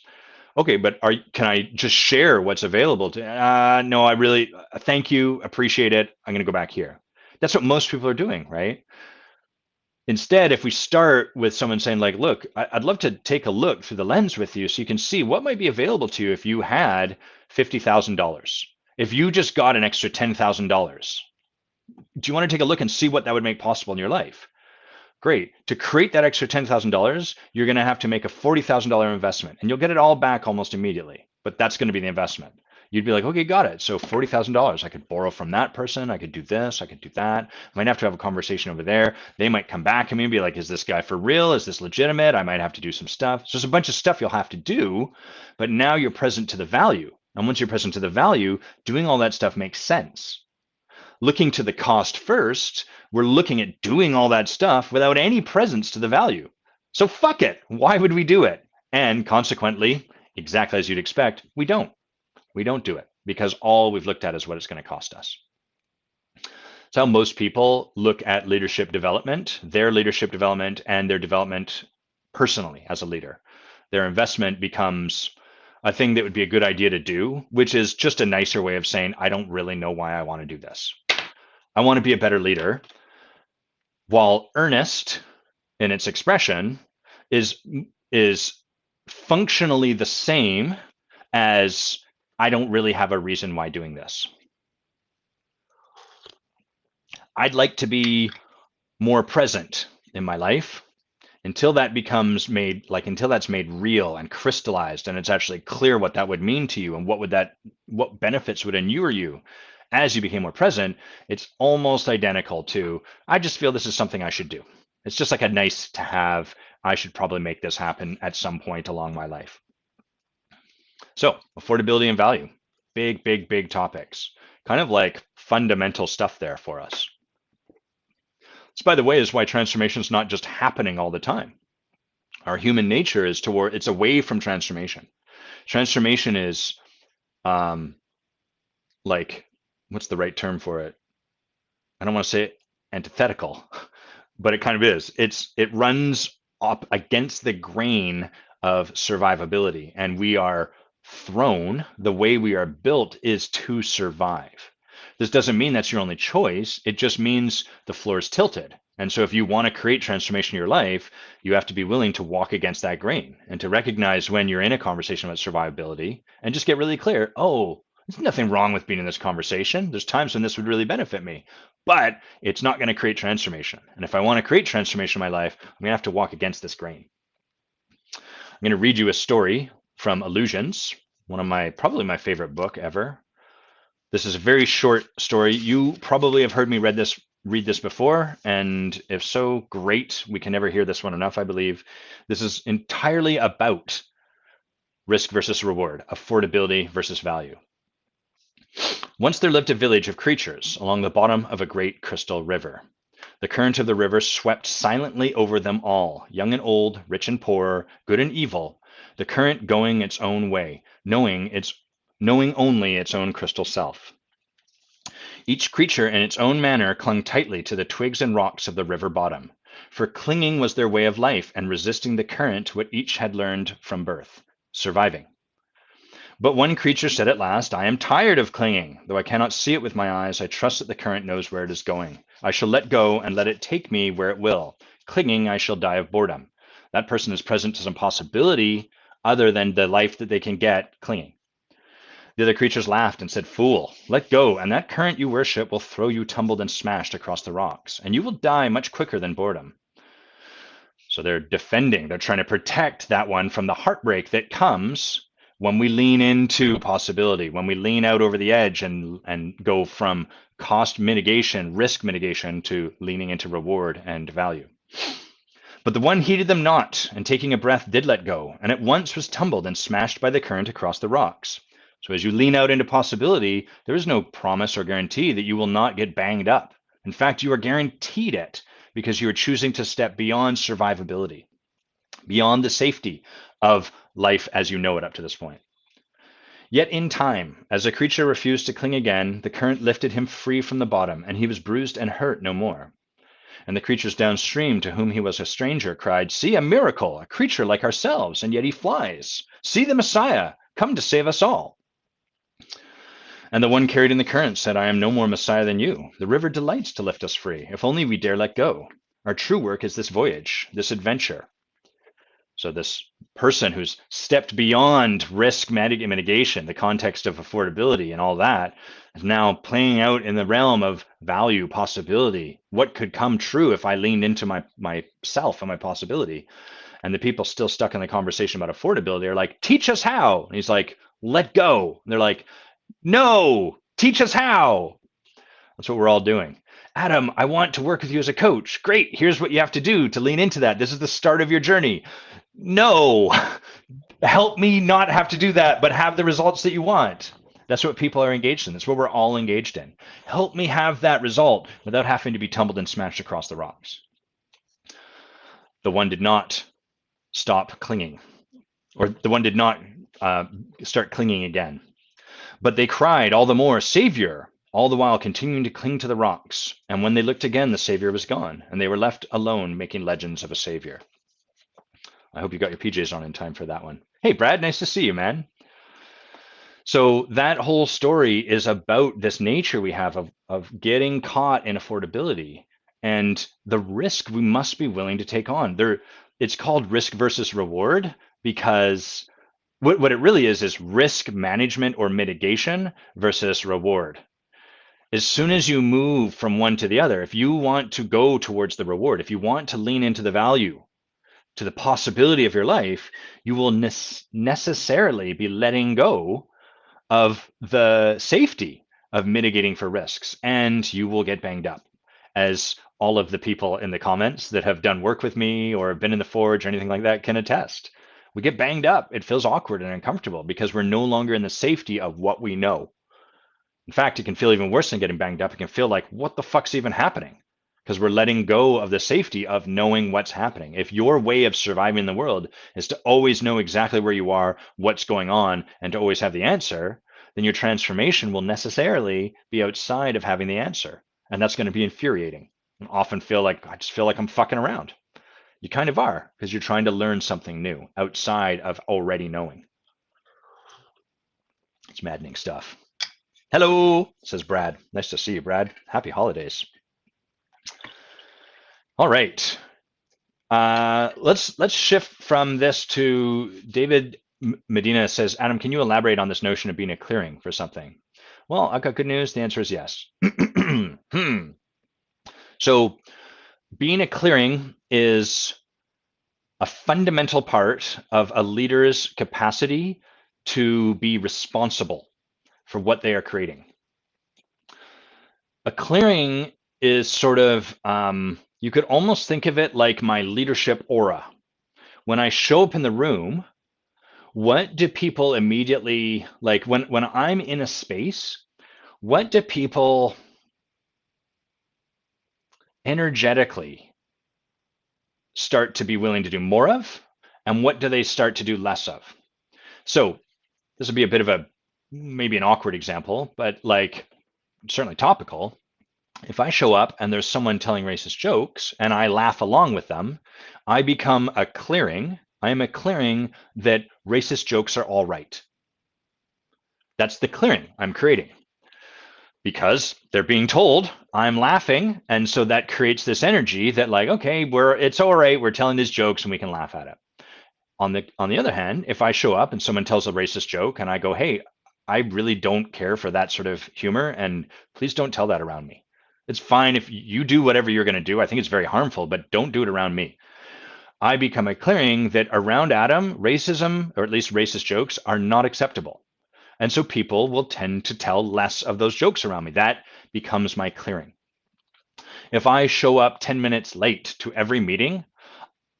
Okay, but can I just share what's available to? No, I really thank you, appreciate it. I'm going to go back here. That's what most people are doing, right? Instead, if we start with someone saying like, look, I'd love to take a look through the lens with you so you can see what might be available to you if you had $50,000. If you just got an extra $10,000, do you want to take a look and see what that would make possible in your life? Great. To create that extra $10,000, you're going to have to make a $40,000 investment, and you'll get it all back almost immediately. But that's going to be the investment. You'd be like, okay, got it. So $40,000, I could borrow from that person. I could do this. I could do that. I might have to have a conversation over there. They might come back to me and be like, is this guy for real? Is this legitimate? I might have to do some stuff. So there's a bunch of stuff you'll have to do, but now you're present to the value. And once you're present to the value, doing all that stuff makes sense. Looking to the cost first, we're looking at doing all that stuff without any presence to the value. So fuck it. Why would we do it? And consequently, exactly as you'd expect, we don't. We don't do it because all we've looked at is what it's going to cost us. So most people look at leadership development, their leadership development, and their development personally as a leader. Their investment becomes a thing that would be a good idea to do, which is just a nicer way of saying, I don't really know why I want to do this. I want to be a better leader. While earnest in its expression is functionally the same as I don't really have a reason why doing this. I'd like to be more present in my life until that becomes until that's made real and crystallized and it's actually clear what that would mean to you and what benefits would inure you as you became more present. It's almost identical to, I just feel this is something I should do. It's just like a nice to have. I should probably make this happen at some point along my life. So affordability and value, big, big, big topics, kind of like fundamental stuff there for us. This, by the way, is why transformation is not just happening all the time. Our human nature is it's away from transformation. Transformation is like, what's the right term for it? I don't want to say antithetical, but it kind of is. It runs up against the grain of survivability, and we are thrown, the way we are built is to survive. This doesn't mean that's your only choice. It just means the floor is tilted. And so if you want to create transformation in your life, you have to be willing to walk against that grain and to recognize when you're in a conversation about survivability and just get really clear. Oh, there's nothing wrong with being in this conversation. There's times when this would really benefit me, but it's not going to create transformation. And if I want to create transformation in my life, I'm going to have to walk against this grain. I'm going to read you a story from Illusions, one of probably my favorite book ever. This is a very short story. You probably have heard me read this before, and if so, great. We can never hear this one enough, I believe. This is entirely about risk versus reward, affordability versus value. Once there lived a village of creatures along the bottom of a great crystal river. The current of the river swept silently over them all, young and old, rich and poor, good and evil, the current going its own way, knowing only its own crystal self. Each creature in its own manner clung tightly to the twigs and rocks of the river bottom, for clinging was their way of life and resisting the current what each had learned from birth, surviving. But one creature said at last, I am tired of clinging. Though I cannot see it with my eyes, I trust that the current knows where it is going. I shall let go and let it take me where it will. Clinging, I shall die of boredom. That person is present to some possibility other than the life that they can get clinging. The other creatures laughed and said, Fool, let go, and that current you worship will throw you tumbled and smashed across the rocks, and you will die much quicker than boredom. So they're defending, they're trying to protect that one from the heartbreak that comes when we lean into possibility, when we lean out over the edge and go from cost mitigation, risk mitigation, to leaning into reward and value. But the one heeded them not, and taking a breath did let go, and at once was tumbled and smashed by the current across the rocks. So as you lean out into possibility, there is no promise or guarantee that you will not get banged up. In fact, you are guaranteed it because you are choosing to step beyond survivability, beyond the safety of life as you know it up to this point. Yet in time, as the creature refused to cling again, the current lifted him free from the bottom, and he was bruised and hurt no more. And the creatures downstream, to whom he was a stranger, cried, See, a miracle, a creature like ourselves, and yet he flies. See the Messiah, come to save us all. And the one carried in the current said, I am no more Messiah than you. The river delights to lift us free, if only we dare let go. Our true work is this voyage, this adventure. So this person who's stepped beyond risk mitigation, the context of affordability and all that, is now playing out in the realm of value, possibility. What could come true if I leaned into myself and my possibility? And the people still stuck in the conversation about affordability are like, teach us how. And he's like, let go. And they're like, no, teach us how. That's what we're all doing. Adam, I want to work with you as a coach. Great. Here's what you have to do to lean into that. This is the start of your journey. No, help me not have to do that, but have the results that you want. That's what people are engaged in. That's what we're all engaged in. Help me have that result without having to be tumbled and smashed across the rocks. The one did not stop clinging, or the one did not start clinging again. But they cried all the more, Savior, all the while continuing to cling to the rocks. And when they looked again, the Savior was gone, and they were left alone making legends of a Savior. I hope you got your PJs on in time for that one. Hey, Brad, nice to see you, man. So that whole story is about this nature we have of getting caught in affordability and the risk we must be willing to take on. It's called risk versus reward because what it really is risk management or mitigation versus reward. As soon as you move from one to the other, if you want to go towards the reward, if you want to lean into the value, to the possibility of your life, you will necessarily be letting go of the safety of mitigating for risks, and you will get banged up. As all of the people in the comments that have done work with me or been in the forge or anything like that can attest. We get banged up. It feels awkward and uncomfortable because we're no longer in the safety of what we know. In fact, it can feel even worse than getting banged up. It can feel like, what the fuck's even happening? Because we're letting go of the safety of knowing what's happening. If your way of surviving in the world is to always know exactly where you are, what's going on, and to always have the answer, then your transformation will necessarily be outside of having the answer. And that's going to be infuriating. And often I just feel like I'm fucking around. You kind of are, because you're trying to learn something new outside of already knowing. It's maddening stuff. Hello, says Brad. Nice to see you, Brad. Happy holidays. All right. Let's shift from this to David Medina says, Adam, can you elaborate on this notion of being a clearing for something? Well, I've got good news. The answer is yes. So being a clearing is a fundamental part of a leader's capacity to be responsible for what they are creating. A clearing is sort of, you could almost think of it like my leadership aura. When I show up in the room, what do people immediately, like when I'm in a space, what do people energetically start to be willing to do more of? And what do they start to do less of? So this would be a bit of maybe an awkward example, but like certainly topical. If I show up and there's someone telling racist jokes and I laugh along with them, I become a clearing. I am a clearing that racist jokes are all right. That's the clearing I'm creating because they're being told I'm laughing. And so that creates this energy that like, okay, it's all right. We're telling these jokes and we can laugh at it. On the other hand, if I show up and someone tells a racist joke and I go, hey, I really don't care for that sort of humor, and please don't tell that around me. It's fine if you do whatever you're going to do. I think it's very harmful, but don't do it around me. I become a clearing that around Adam, racism, or at least racist jokes, are not acceptable. And so people will tend to tell less of those jokes around me. That becomes my clearing. If I show up 10 minutes late to every meeting,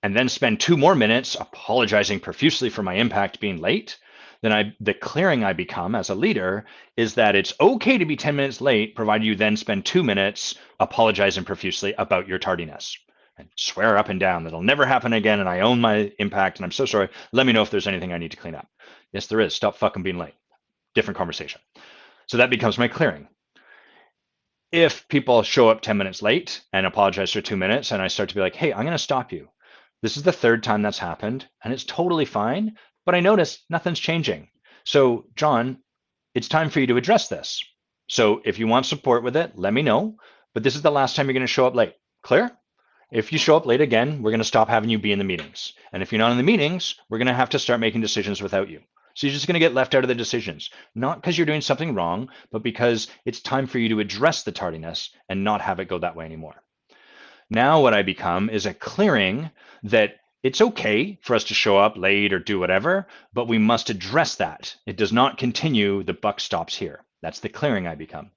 and then spend 2 more minutes apologizing profusely for my impact being late, then the clearing I become as a leader is that it's okay to be 10 minutes late, provided you then spend 2 minutes apologizing profusely about your tardiness and swear up and down that'll never happen again and I own my impact and I'm so sorry. Let me know if there's anything I need to clean up. Yes, there is. Stop fucking being late. Different conversation. So that becomes my clearing. If people show up 10 minutes late and apologize for 2 minutes and I start to be like, hey, I'm going to stop you. This is the third time that's happened and it's totally fine, but I notice nothing's changing. So John, it's time for you to address this. So if you want support with it, let me know, but this is the last time you're going to show up late. Clear? If you show up late again, we're going to stop having you be in the meetings. And if you're not in the meetings, we're going to have to start making decisions without you. So you're just going to get left out of the decisions, not because you're doing something wrong, but because it's time for you to address the tardiness and not have it go that way anymore. Now what I become is a clearing that it's okay for us to show up late or do whatever, but we must address that. It does not continue. The buck stops here. That's the clearing I become.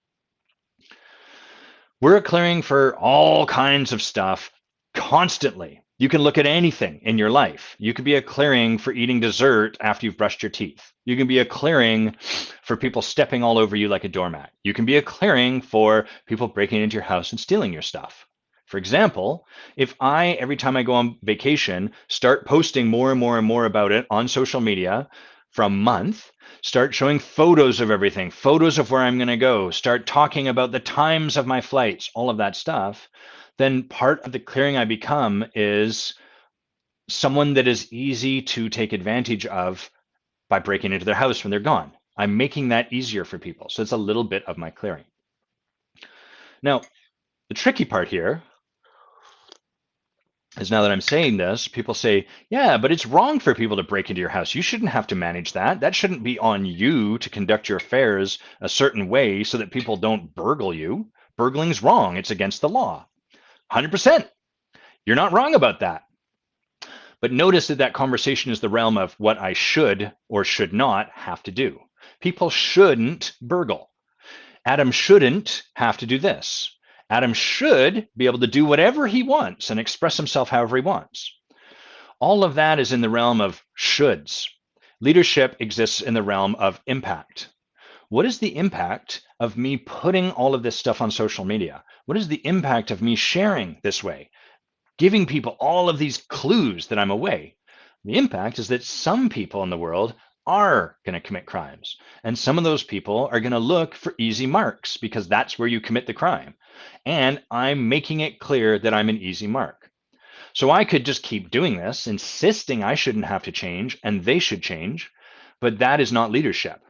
We're a clearing for all kinds of stuff constantly. You can look at anything in your life. You could be a clearing for eating dessert after you've brushed your teeth. You can be a clearing for people stepping all over you like a doormat. You can be a clearing for people breaking into your house and stealing your stuff. For example, if every time I go on vacation, start posting more and more and more about it on social media for a month, start showing photos of everything, photos of where I'm going to go, start talking about the times of my flights, all of that stuff, then part of the clearing I become is someone that is easy to take advantage of by breaking into their house when they're gone. I'm making that easier for people. So it's a little bit of my clearing. Now, the tricky part here is now that I'm saying this, people say, yeah, but it's wrong for people to break into your house. You shouldn't have to manage that. That shouldn't be on you to conduct your affairs a certain way so that people don't burgle you. Burgling's wrong. It's against the law. 100%. You're not wrong about that. But notice that conversation is the realm of what I should or should not have to do. People shouldn't burgle. Adam shouldn't have to do this. Adam should be able to do whatever he wants and express himself however he wants. All of that is in the realm of shoulds. Leadership exists in the realm of impact. What is the impact of me putting all of this stuff on social media? What is the impact of me sharing this way? Giving people all of these clues that I'm away. The impact is that some people in the world are going to commit crimes. And some of those people are going to look for easy marks because that's where you commit the crime. And I'm making it clear that I'm an easy mark. So I could just keep doing this, insisting I shouldn't have to change and they should change, but that is not leadership.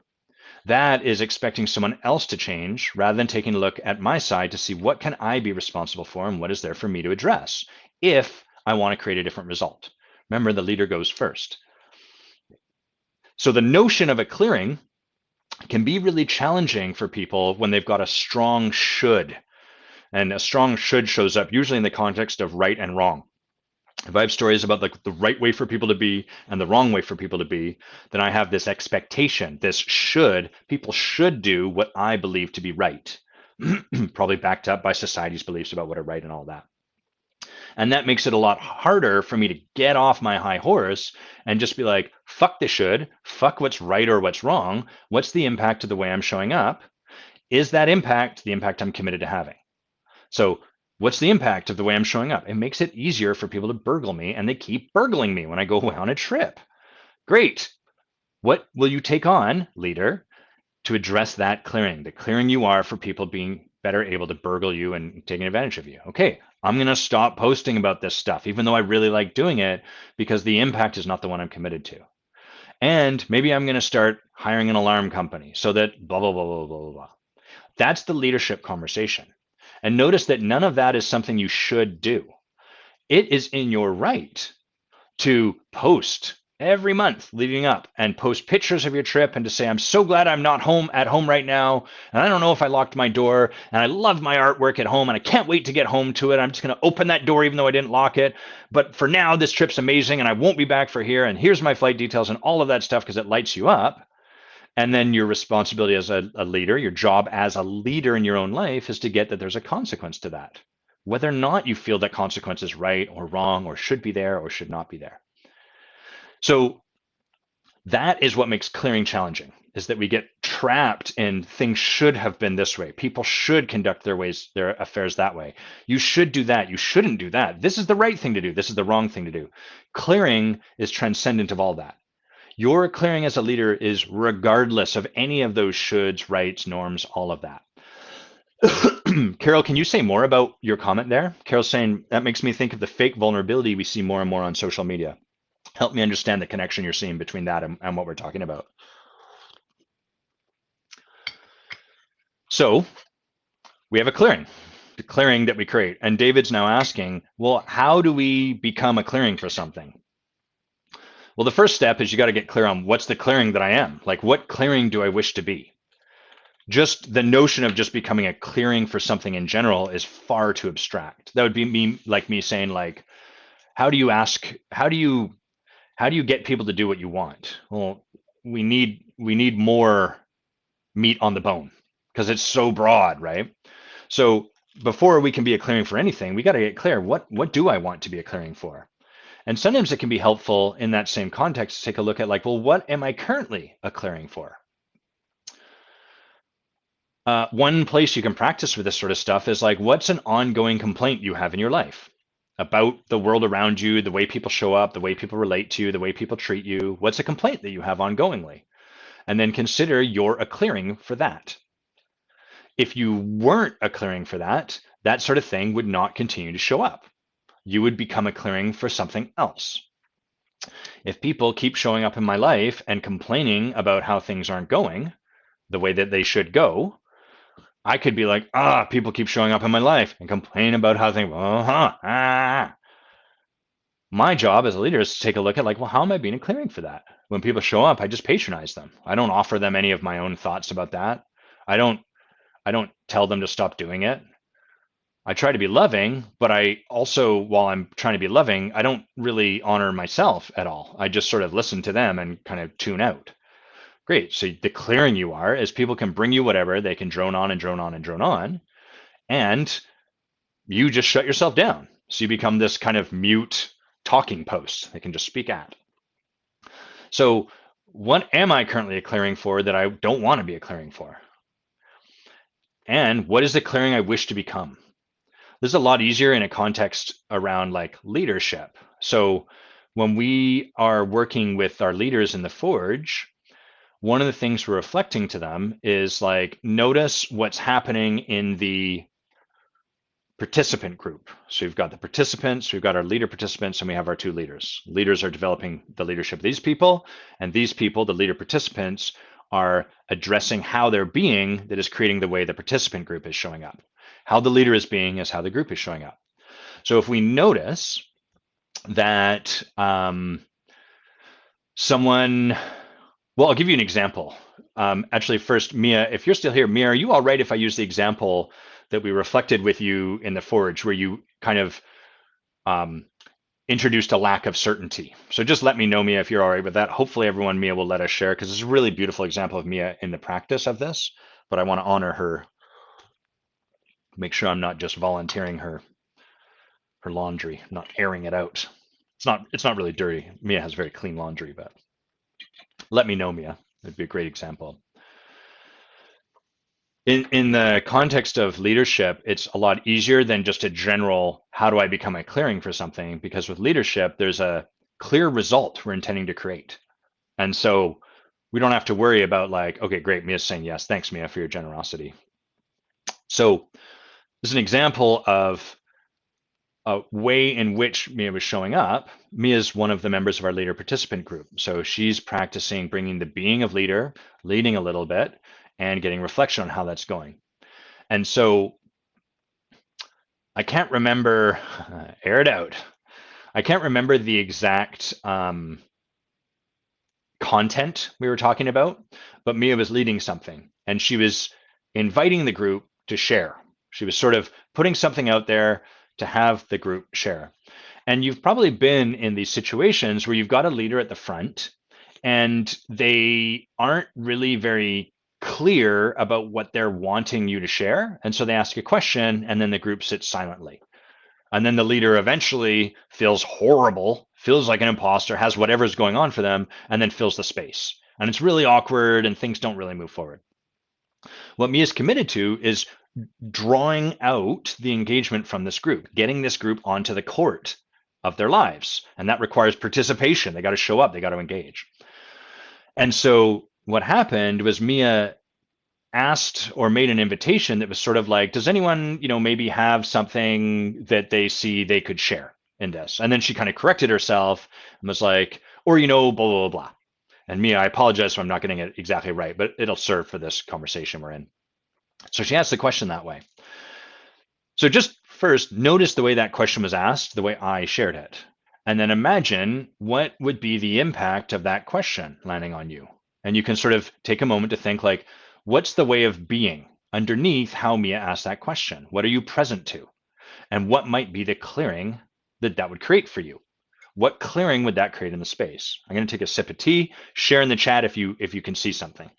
That is expecting someone else to change rather than taking a look at my side to see what can I be responsible for and what is there for me to address if I want to create a different result. Remember, the leader goes first. So the notion of a clearing can be really challenging for people when they've got a strong should. And a strong should shows up usually in the context of right and wrong. If I have stories about the right way for people to be and the wrong way for people to be, then I have this expectation, this should, people should do what I believe to be right, probably backed up by society's beliefs about what are right and all that. And that makes it a lot harder for me to get off my high horse and just be like, fuck the should, fuck what's right or what's wrong. What's the impact of the way I'm showing up? Is that impact the impact I'm committed to having? So what's the impact of the way I'm showing up? It makes it easier for people to burgle me, and they keep burgling me when I go away on a trip. Great. What will you take on, leader, to address that clearing, the clearing you are for people being better able to burgle you and taking advantage of you? Okay, I'm going to stop posting about this stuff, even though I really like doing it, because the impact is not the one I'm committed to. And maybe I'm going to start hiring an alarm company so that blah, blah, blah, blah, blah, blah, blah. That's the leadership conversation. And notice that none of that is something you should do. It is in your right to post every month leading up and post pictures of your trip and to say, I'm so glad I'm not at home right now. And I don't know if I locked my door, and I love my artwork at home and I can't wait to get home to it. I'm just going to open that door even though I didn't lock it. But for now, this trip's amazing and I won't be back for here. And here's my flight details and all of that stuff because it lights you up. And then your responsibility as a leader, your job as a leader in your own life is to get that there's a consequence to that. Whether or not you feel that consequence is right or wrong or should be there or should not be there. So that is what makes clearing challenging, is that we get trapped in things should have been this way. People should conduct their affairs that way. You should do that. You shouldn't do that. This is the right thing to do. This is the wrong thing to do. Clearing is transcendent of all that. Your clearing as a leader is regardless of any of those shoulds, rights, norms, all of that. Carol, can you say more about your comment there? Carol's saying, that makes me think of the fake vulnerability we see more and more on social media. Help me understand the connection you're seeing between that and what we're talking about. So we have a clearing, the clearing that we create. And David's now asking, well, how do we become a clearing for something? Well, the first step is you got to get clear on what's the clearing that I am. Like, what clearing do I wish to be? Just the notion of just becoming a clearing for something in general is far too abstract. That would be me saying, like, how do you get people to do what you want? Well, we need more meat on the bone because it's so broad, right? So before we can be a clearing for anything, we got to get clear. What do I want to be a clearing for? And sometimes it can be helpful in that same context to take a look at, like, well, what am I currently a clearing for? One place you can practice with this sort of stuff is, like, what's an ongoing complaint you have in your life about the world around you, the way people show up, the way people relate to you, the way people treat you? What's a complaint that you have ongoingly? And then consider you're a clearing for that. If you weren't a clearing for that, that sort of thing would not continue to show up. You would become a clearing for something else. If people keep showing up in my life and complaining about how things aren't going the way that they should go, I could be like, people keep showing up in my life and complain about how things, My job as a leader is to take a look at, like, well, how am I being a clearing for that? When people show up, I just patronize them. I don't offer them any of my own thoughts about that. I don't tell them to stop doing it. I try to be loving, but I also, while I'm trying to be loving, I don't really honor myself at all. I just sort of listen to them and kind of tune out. Great. So the clearing you are is people can bring you whatever, they can drone on and drone on and drone on, and you just shut yourself down. So you become this kind of mute talking post they can just speak at. So what am I currently a clearing for that I don't want to be a clearing for? And what is the clearing I wish to become? This is a lot easier in a context around, like, leadership. So when we are working with our leaders in the Forge, one of the things we're reflecting to them is, like, notice what's happening in the participant group. So we've got the participants, we've got our leader participants, and we have our two leaders. Leaders are developing the leadership of these people, and these people, the leader participants, are addressing how they're being that is creating the way the participant group is showing up. How the leader is being is how the group is showing up. So if we notice that someone, well, I'll give you an example. Actually, first, Mia, if you're still here, Mia, are you all right if I use the example that we reflected with you in the Forge, where you kind of introduced a lack of certainty? So just let me know, Mia, if you're all right with that. Hopefully everyone, Mia, will let us share, because it's a really beautiful example of Mia in the practice of this, but I want to honor her, make sure I'm not just volunteering her laundry, not airing it out. It's not really dirty. Mia has very clean laundry, but let me know, Mia. It'd be a great example. In the context of leadership, it's a lot easier than just a general, how do I become a clearing for something? Because with leadership, there's a clear result we're intending to create. And so we don't have to worry about, like, okay, great, Mia's saying yes. Thanks, Mia, for your generosity. So this is an example of way in which Mia was showing up. Mia is one of the members of our leader participant group. So she's practicing bringing the being of leader, leading a little bit, and getting reflection on how that's going. And so I can't remember, air it out. I can't remember the exact content we were talking about, but Mia was leading something and she was inviting the group to share. She was sort of putting something out there to have the group share. And you've probably been in these situations where you've got a leader at the front and they aren't really very clear about what they're wanting you to share. And so they ask a question and then the group sits silently. And then the leader eventually feels horrible, feels like an imposter, has whatever's going on for them, and then fills the space. And it's really awkward and things don't really move forward. What Mia's committed to is drawing out the engagement from this group, getting this group onto the court of their lives. And that requires participation. They got to show up, they got to engage. And so what happened was Mia asked or made an invitation that was sort of like, does anyone, maybe have something that they see they could share in this? And then she kind of corrected herself and was like, or, blah, blah, blah, blah. And Mia, I apologize if I'm not getting it exactly right, but it'll serve for this conversation we're in. So she asked the question that way. So just first, notice the way that question was asked, the way I shared it. And then imagine what would be the impact of that question landing on you. And you can sort of take a moment to think like, what's the way of being underneath how Mia asked that question? What are you present to? And what might be the clearing that would create for you? What clearing would that create in the space? I'm going to take a sip of tea, share in the chat if you can see something.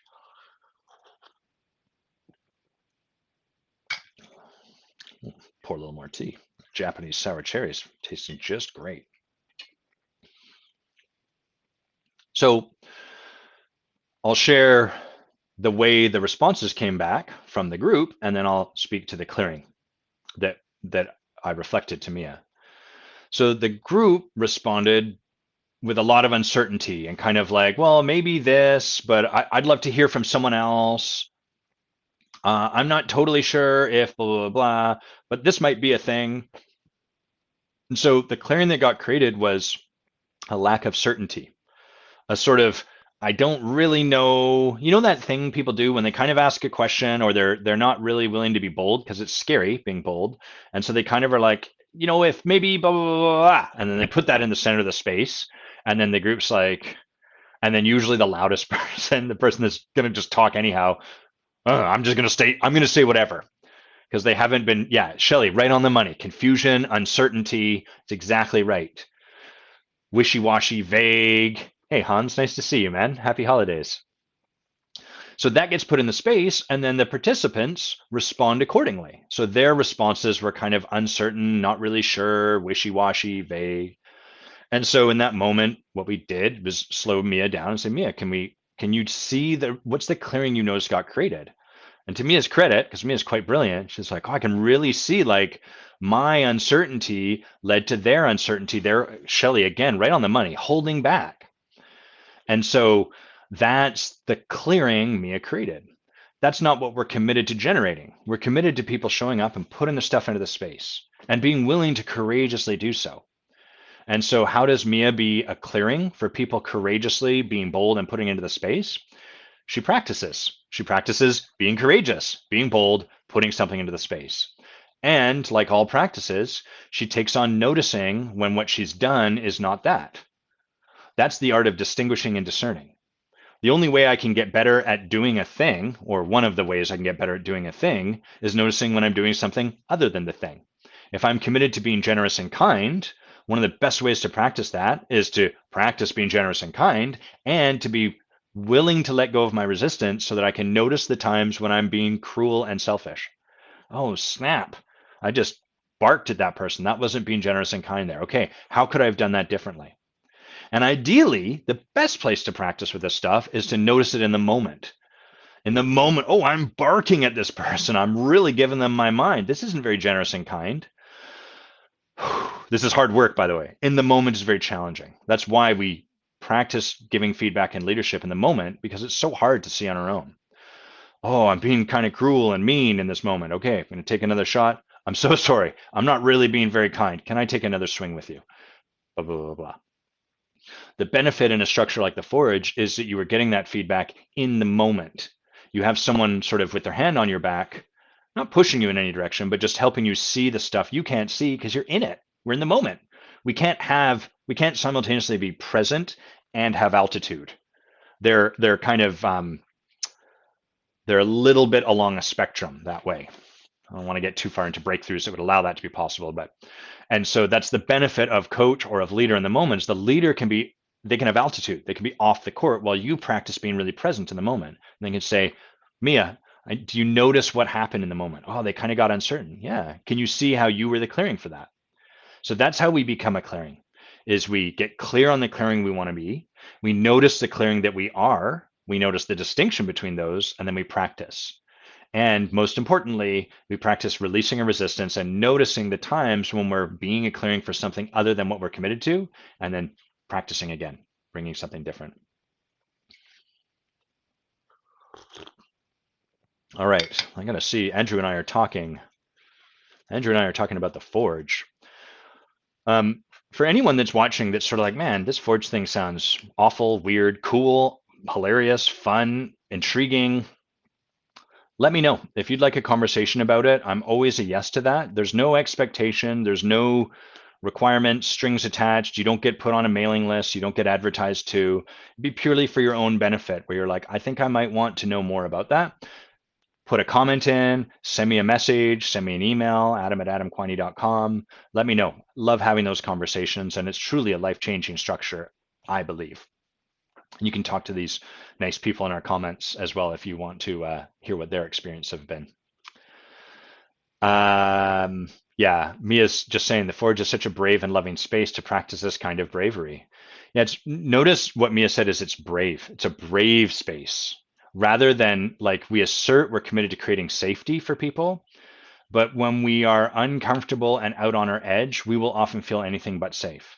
Pour a little more tea. Japanese sour cherries tasting just great. So I'll share the way the responses came back from the group, and then I'll speak to the clearing that I reflected to Mia. So the group responded with a lot of uncertainty and kind of like, well, maybe this, but I'd love to hear from someone else. I'm not totally sure if blah, blah, blah, but this might be a thing. And so the clearing that got created was a lack of certainty, a sort of, I don't really know, that thing people do when they kind of ask a question or they're not really willing to be bold because it's scary being bold. And so they kind of are like, if maybe blah, blah, blah, blah, and then they put that in the center of the space. And then the group's like, and then usually the loudest person, the person that's going to just talk anyhow, I'm going to say whatever. Because they haven't been, Shelley, right on the money. Confusion, uncertainty, it's exactly right. Wishy-washy, vague. Hey, Hans, nice to see you, man. Happy holidays. So that gets put in the space, and then the participants respond accordingly. So their responses were kind of uncertain, not really sure, wishy-washy, vague. And so in that moment, what we did was slow Mia down and say, Mia, can you see what's the clearing you notice got created? And to Mia's credit, because Mia's quite brilliant, she's like, oh, I can really see like my uncertainty led to their uncertainty. There, Shelley, again, right on the money, holding back. And so that's the clearing Mia created. That's not what we're committed to generating. We're committed to people showing up and putting the stuff into the space and being willing to courageously do so. And so how does Mia be a clearing for people courageously being bold and putting into the space? She practices. She practices being courageous, being bold, putting something into the space. And like all practices, she takes on noticing when what she's done is not that. That's the art of distinguishing and discerning. The only way I can get better at doing a thing, or one of the ways I can get better at doing a thing, is noticing when I'm doing something other than the thing. If I'm committed to being generous and kind, one of the best ways to practice that is to practice being generous and kind and to be willing to let go of my resistance so that I can notice the times when I'm being cruel and selfish. Oh, snap. I just barked at that person. That wasn't being generous and kind there. Okay, how could I have done that differently? And ideally, the best place to practice with this stuff is to notice it in the moment. In the moment, oh, I'm barking at this person. I'm really giving them my mind. This isn't very generous and kind. This is hard work, by the way. In the moment is very challenging. That's why we practice giving feedback and leadership in the moment, because it's so hard to see on our own. Oh, I'm being kind of cruel and mean in this moment. Okay, I'm going to take another shot. I'm so sorry. I'm not really being very kind. Can I take another swing with you? Blah, blah, blah, blah. The benefit in a structure like the Forge is that you are getting that feedback in the moment. You have someone sort of with their hand on your back, not pushing you in any direction, but just helping you see the stuff you can't see because you're in it. We're in the moment. We can't simultaneously be present and have altitude. They're kind of they're a little bit along a spectrum that way. I don't want to get too far into breakthroughs that would allow that to be possible, but and so that's the benefit of coach or of leader in the moments. The leader can be, they can have altitude, they can be off the court while you practice being really present in the moment. And they can say, Mia, do you notice what happened in the moment? Oh, they kind of got uncertain. Yeah. Can you see how you were the clearing for that? So that's how we become a clearing, is we get clear on the clearing we want to be. We notice the clearing that we are. We notice the distinction between those, and then we practice. And most importantly, we practice releasing a resistance and noticing the times when we're being a clearing for something other than what we're committed to, and then practicing again, bringing something different. All right, I'm gonna see Andrew and I are talking. Andrew and I are talking about the Forge. For anyone that's watching that's sort of like, man, this Forge thing sounds awful, weird, cool, hilarious, fun, intriguing, let me know. If you'd like a conversation about it, I'm always a yes to that. There's no expectation, there's no requirements, strings attached. You don't get put on a mailing list, you don't get advertised to. It'd be purely for your own benefit, where you're like, I think I might want to know more about that. Put a comment in, send me a message, send me an email, adam@adamquiney.com. Let me know. Love having those conversations, and it's truly a life-changing structure, I believe. And you can talk to these nice people in our comments as well if you want to hear what their experience have been. Yeah, Mia's just saying the Forge is such a brave and loving space to practice this kind of bravery. Yeah, notice what Mia said is it's brave. It's a brave space rather than like we assert we're committed to creating safety for people. But when we are uncomfortable and out on our edge, we will often feel anything but safe.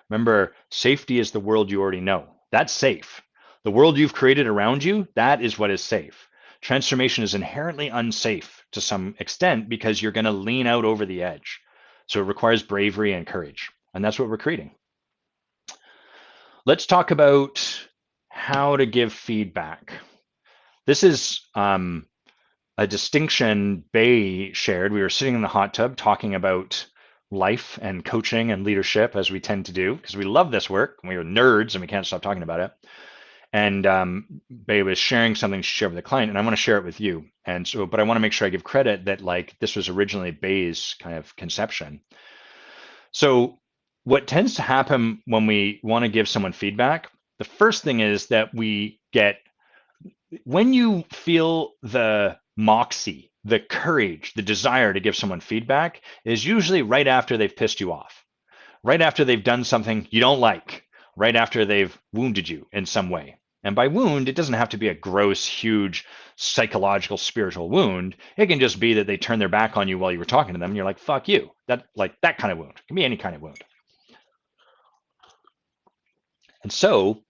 Remember, safety is the world you already know. That's safe. The world you've created around you, that is what is safe. Transformation is inherently unsafe to some extent because you're going to lean out over the edge. So it requires bravery and courage. And that's what we're creating. Let's talk about how to give feedback. This is a distinction Bay shared. We were sitting in the hot tub talking about life and coaching and leadership, as we tend to do, because we love this work. We are nerds and we can't stop talking about it. And Bay was sharing something she shared with a client, and I want to share it with you. And so, but I want to make sure I give credit that like this was originally Bay's kind of conception. So what tends to happen when we want to give someone feedback, the first thing is that we get, when you feel the moxie, the courage, the desire to give someone feedback is usually right after they've pissed you off, right after they've done something you don't like, right after they've wounded you in some way. And by wound, it doesn't have to be a gross, huge psychological, spiritual wound. It can just be that they turn their back on you while you were talking to them and you're like, fuck you. That, like, that kind of wound. It can be any kind of wound. And so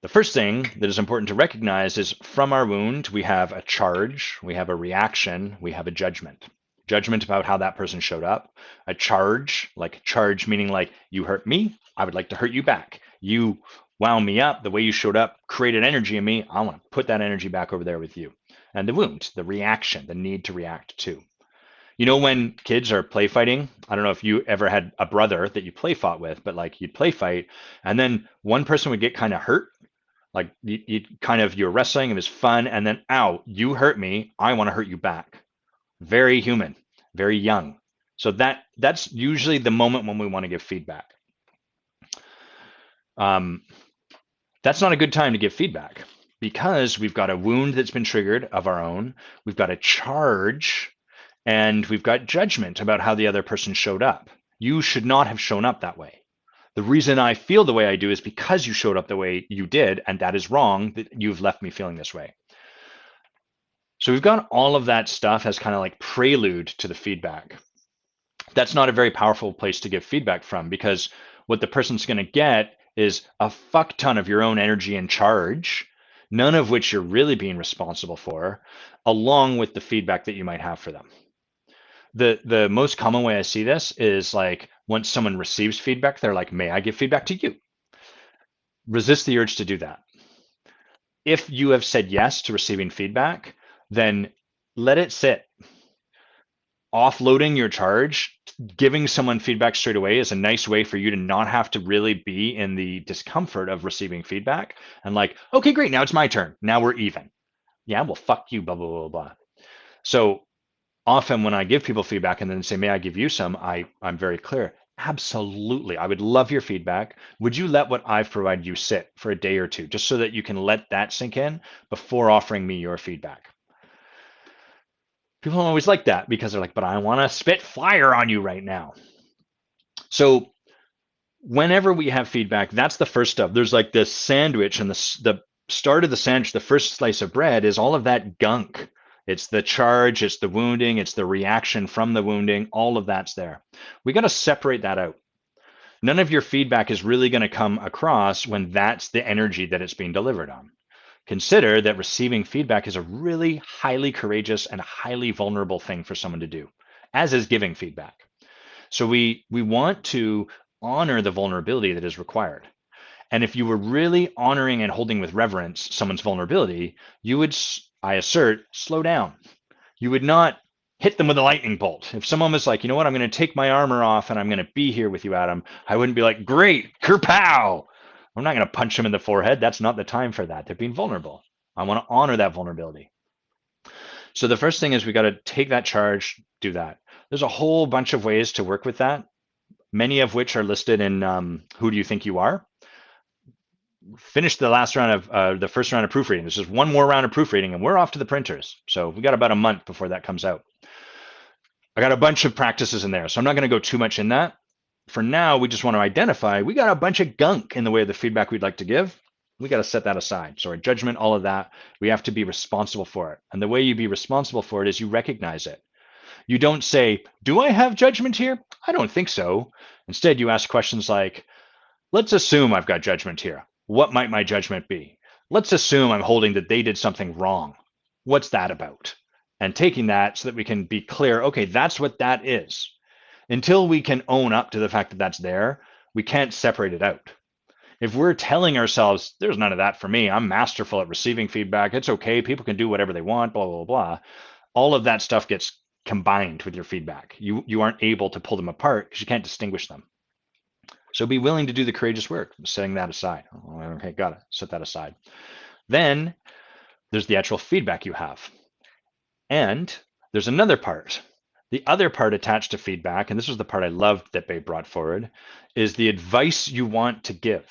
the first thing that is important to recognize is from our wound, we have a charge, we have a reaction, we have a judgment. Judgment about how that person showed up. A charge, like charge meaning like you hurt me, I would like to hurt you back. You wound me up, the way you showed up created energy in me, I want to put that energy back over there with you. And the wound, the reaction, the need to react to. You know, when kids are play fighting, I don't know if you ever had a brother that you play fought with, but like you'd play fight and then one person would get kind of hurt, like you're wrestling, it was fun, and then ow, you hurt me, I want to hurt you back. Very human, very young. So that's usually the moment when we want to give feedback. That's not a good time to give feedback because we've got a wound that's been triggered of our own, we've got a charge, and we've got judgment about how the other person showed up. You should not have shown up that way. The reason I feel the way I do is because you showed up the way you did, and that is wrong, that you've left me feeling this way. So we've got all of that stuff as kind of like prelude to the feedback. That's not a very powerful place to give feedback from because what the person's going to get is a fuck ton of your own energy and charge, none of which you're really being responsible for, along with the feedback that you might have for them. The most common way I see this is like once someone receives feedback, they're like, may I give feedback to you? Resist the urge to do that. If you have said yes to receiving feedback, then let it sit. Offloading your charge, giving someone feedback straight away is a nice way for you to not have to really be in the discomfort of receiving feedback and like, okay, great, now it's my turn. Now we're even. Yeah, well, fuck you, blah, blah, blah, blah. So often when I give people feedback and then say, may I give you some, I'm very clear. Absolutely. I would love your feedback. Would you let what I've provided you sit for a day or two, just so that you can let that sink in before offering me your feedback? People don't always like that because they're like, but I want to spit fire on you right now. So whenever we have feedback, that's the first stuff. There's like this sandwich, and the start of the sandwich, the first slice of bread is all of that gunk. It's the charge, it's the wounding, it's the reaction from the wounding, all of that's there. We got to separate that out. None of your feedback is really going to come across when that's the energy that it's being delivered on. Consider that receiving feedback is a really highly courageous and highly vulnerable thing for someone to do, as is giving feedback. So we want to honor the vulnerability that is required. And if you were really honoring and holding with reverence someone's vulnerability, you would, I assert, slow down. You would not hit them with a lightning bolt. If someone was like, you know what, I'm going to take my armor off and I'm going to be here with you, Adam, I wouldn't be like, great, kerpow. I'm not going to punch them in the forehead. That's not the time for that. They're being vulnerable. I want to honor that vulnerability. So the first thing is we got to take that charge, do that. There's a whole bunch of ways to work with that, many of which are listed in Who Do You Think You Are? Finished the last round of the first round of proofreading. There's just one more round of proofreading and we're off to the printers. So we got about a month before that comes out. I got a bunch of practices in there, so I'm not going to go too much in that. For now, we just want to identify, we got a bunch of gunk in the way of the feedback we'd like to give. We got to set that aside. So our judgment, all of that, we have to be responsible for it. And the way you be responsible for it is you recognize it. You don't say, do I have judgment here? I don't think so. Instead, you ask questions like, let's assume I've got judgment here. What might my judgment be? Let's assume I'm holding that they did something wrong. What's that about? And taking that so that we can be clear, okay, that's what that is. Until we can own up to the fact that that's there, we can't separate it out. If we're telling ourselves, there's none of that for me, I'm masterful at receiving feedback, it's okay, people can do whatever they want, blah, blah, blah, all of that stuff gets combined with your feedback. You aren't able to pull them apart because you can't distinguish them. So be willing to do the courageous work, setting that aside. Okay, got it. Set that aside. Then there's the actual feedback you have. And there's another part. The other part attached to feedback, and this was the part I loved that Babe brought forward, is the advice you want to give.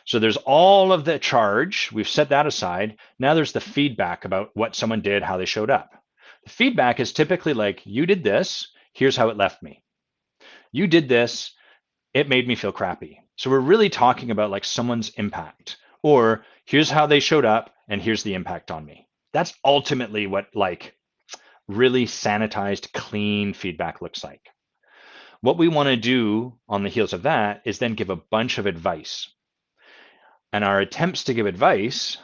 So there's all of the charge. We've set that aside. Now there's the feedback about what someone did, how they showed up. The feedback is typically like, you did this, here's how it left me. You did this, it made me feel crappy. So we're really talking about like someone's impact, or here's how they showed up and here's the impact on me. That's ultimately what like really sanitized, clean feedback looks like. What we want to do on the heels of that is then give a bunch of advice. And our attempts to give advice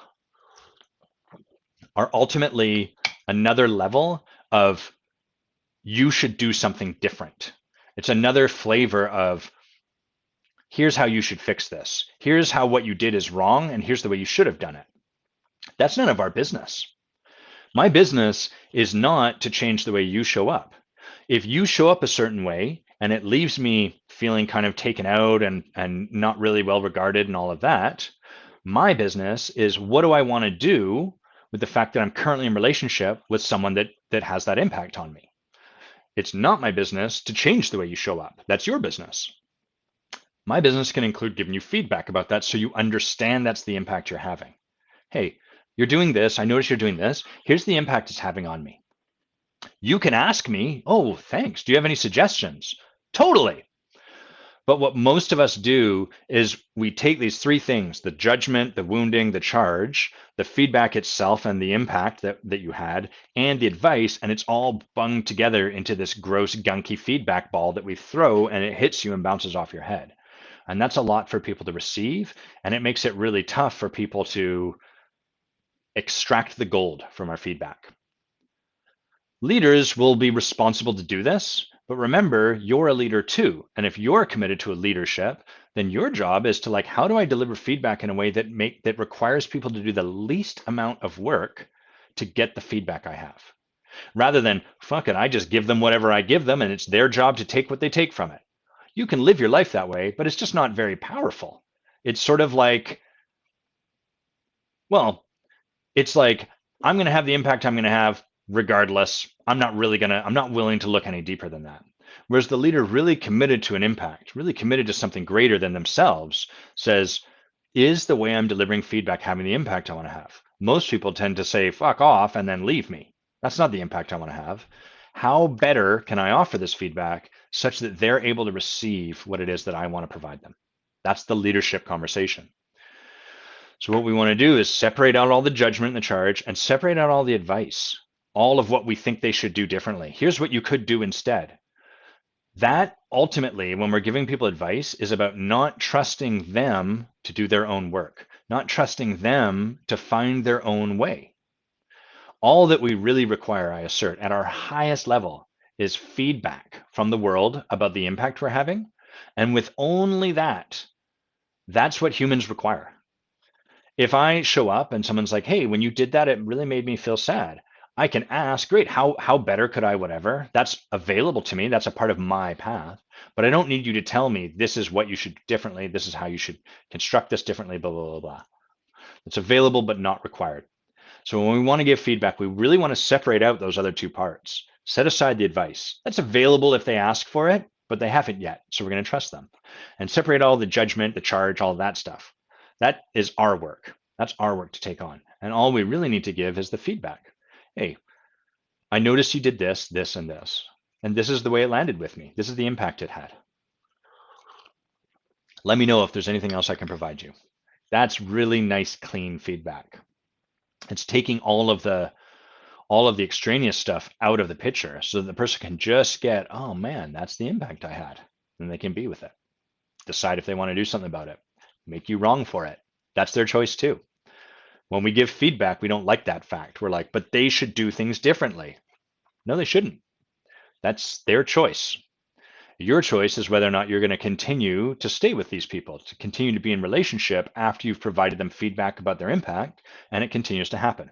are ultimately another level of you should do something different. It's another flavor of here's how you should fix this. Here's how what you did is wrong, and here's the way you should have done it. That's none of our business. My business is not to change the way you show up. If you show up a certain way and it leaves me feeling kind of taken out and not really well regarded and all of that, my business is what do I want to do with the fact that I'm currently in relationship with someone that has that impact on me. It's not my business to change the way you show up. That's your business. My business can include giving you feedback about that so you understand that's the impact you're having. Hey, you're doing this. I notice you're doing this. Here's the impact it's having on me. You can ask me, oh, thanks. Do you have any suggestions? Totally. But what most of us do is we take these three things, the judgment, the wounding, the charge, the feedback itself and the impact that you had, and the advice, and it's all bunged together into this gross, gunky feedback ball that we throw and it hits you and bounces off your head. And that's a lot for people to receive. And it makes it really tough for people to extract the gold from our feedback. Leaders will be responsible to do this, but remember, you're a leader too. And if you're committed to a leadership, then your job is to like, how do I deliver feedback in a way that requires people to do the least amount of work to get the feedback I have? Rather than, fuck it, I just give them whatever I give them and it's their job to take what they take from it. You can live your life that way, but it's just not very powerful. It's sort of like, well, it's like, I'm going to have the impact I'm going to have regardless. I'm not willing to look any deeper than that. Whereas the leader really committed to an impact, really committed to something greater than themselves, says, is the way I'm delivering feedback having the impact I want to have? Most people tend to say, fuck off, and then leave me. That's not the impact I want to have. How better can I offer this feedback such that they're able to receive what it is that I want to provide them? That's the leadership conversation. So what we want to do is separate out all the judgment and the charge and separate out all the advice, all of what we think they should do differently. Here's what you could do instead. That ultimately, when we're giving people advice, is about not trusting them to do their own work, not trusting them to find their own way. All that we really require, I assert, at our highest level is feedback from the world about the impact we're having. And with only that, that's what humans require. If I show up and someone's like, hey, when you did that, it really made me feel sad. I can ask, great, how better could I, whatever? That's available to me. That's a part of my path. But I don't need you to tell me this is what you should do differently. This is how you should construct this differently, blah, blah, blah, blah. It's available, but not required. So when we want to give feedback, we really want to separate out those other two parts. Set aside the advice. That's available if they ask for it, but they haven't yet. So we're going to trust them. And separate all the judgment, the charge, all that stuff. That is our work. That's our work to take on. And all we really need to give is the feedback. Hey, I noticed you did this, this, and this. And this is the way it landed with me. This is the impact it had. Let me know if there's anything else I can provide you. That's really nice, clean feedback. It's taking all of the extraneous stuff out of the picture so that the person can just get, oh man, that's the impact I had. And they can be with it. Decide if they want to do something about it. Make you wrong for it. That's their choice too. When we give feedback, we don't like that fact. We're like, but they should do things differently. No, they shouldn't. That's their choice. Your choice is whether or not you're going to continue to stay with these people, to continue to be in relationship after you've provided them feedback about their impact, and it continues to happen.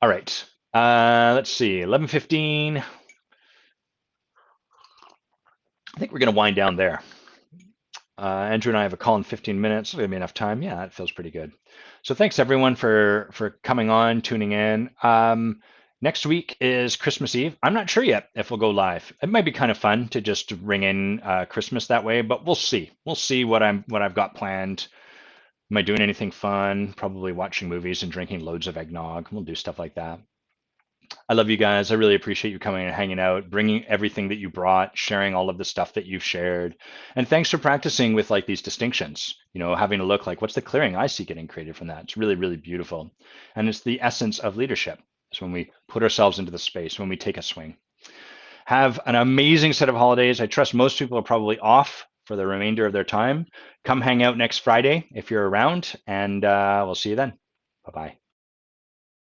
All right. Let's see, 11:15. I think we're going to wind down there. Andrew and I have a call in 15 minutes. It'll give me enough time. Yeah, that feels pretty good. So thanks everyone for coming on, tuning in. Next week is Christmas Eve. I'm not sure yet if we'll go live. It might be kind of fun to just ring in Christmas that way, but we'll see. We'll see what I've got planned. Am I doing anything fun? Probably watching movies and drinking loads of eggnog. We'll do stuff like that. I love you guys. I really appreciate you coming and hanging out, bringing everything that you brought, sharing all of the stuff that you've shared. And thanks for practicing with like these distinctions, having a look like what's the clearing I see getting created from that. It's really, really beautiful. And it's the essence of leadership. It's when we put ourselves into the space, when we take a swing. Have an amazing set of holidays. I trust most people are probably off for the remainder of their time. Come hang out next Friday if you're around, and we'll see you then. Bye-bye.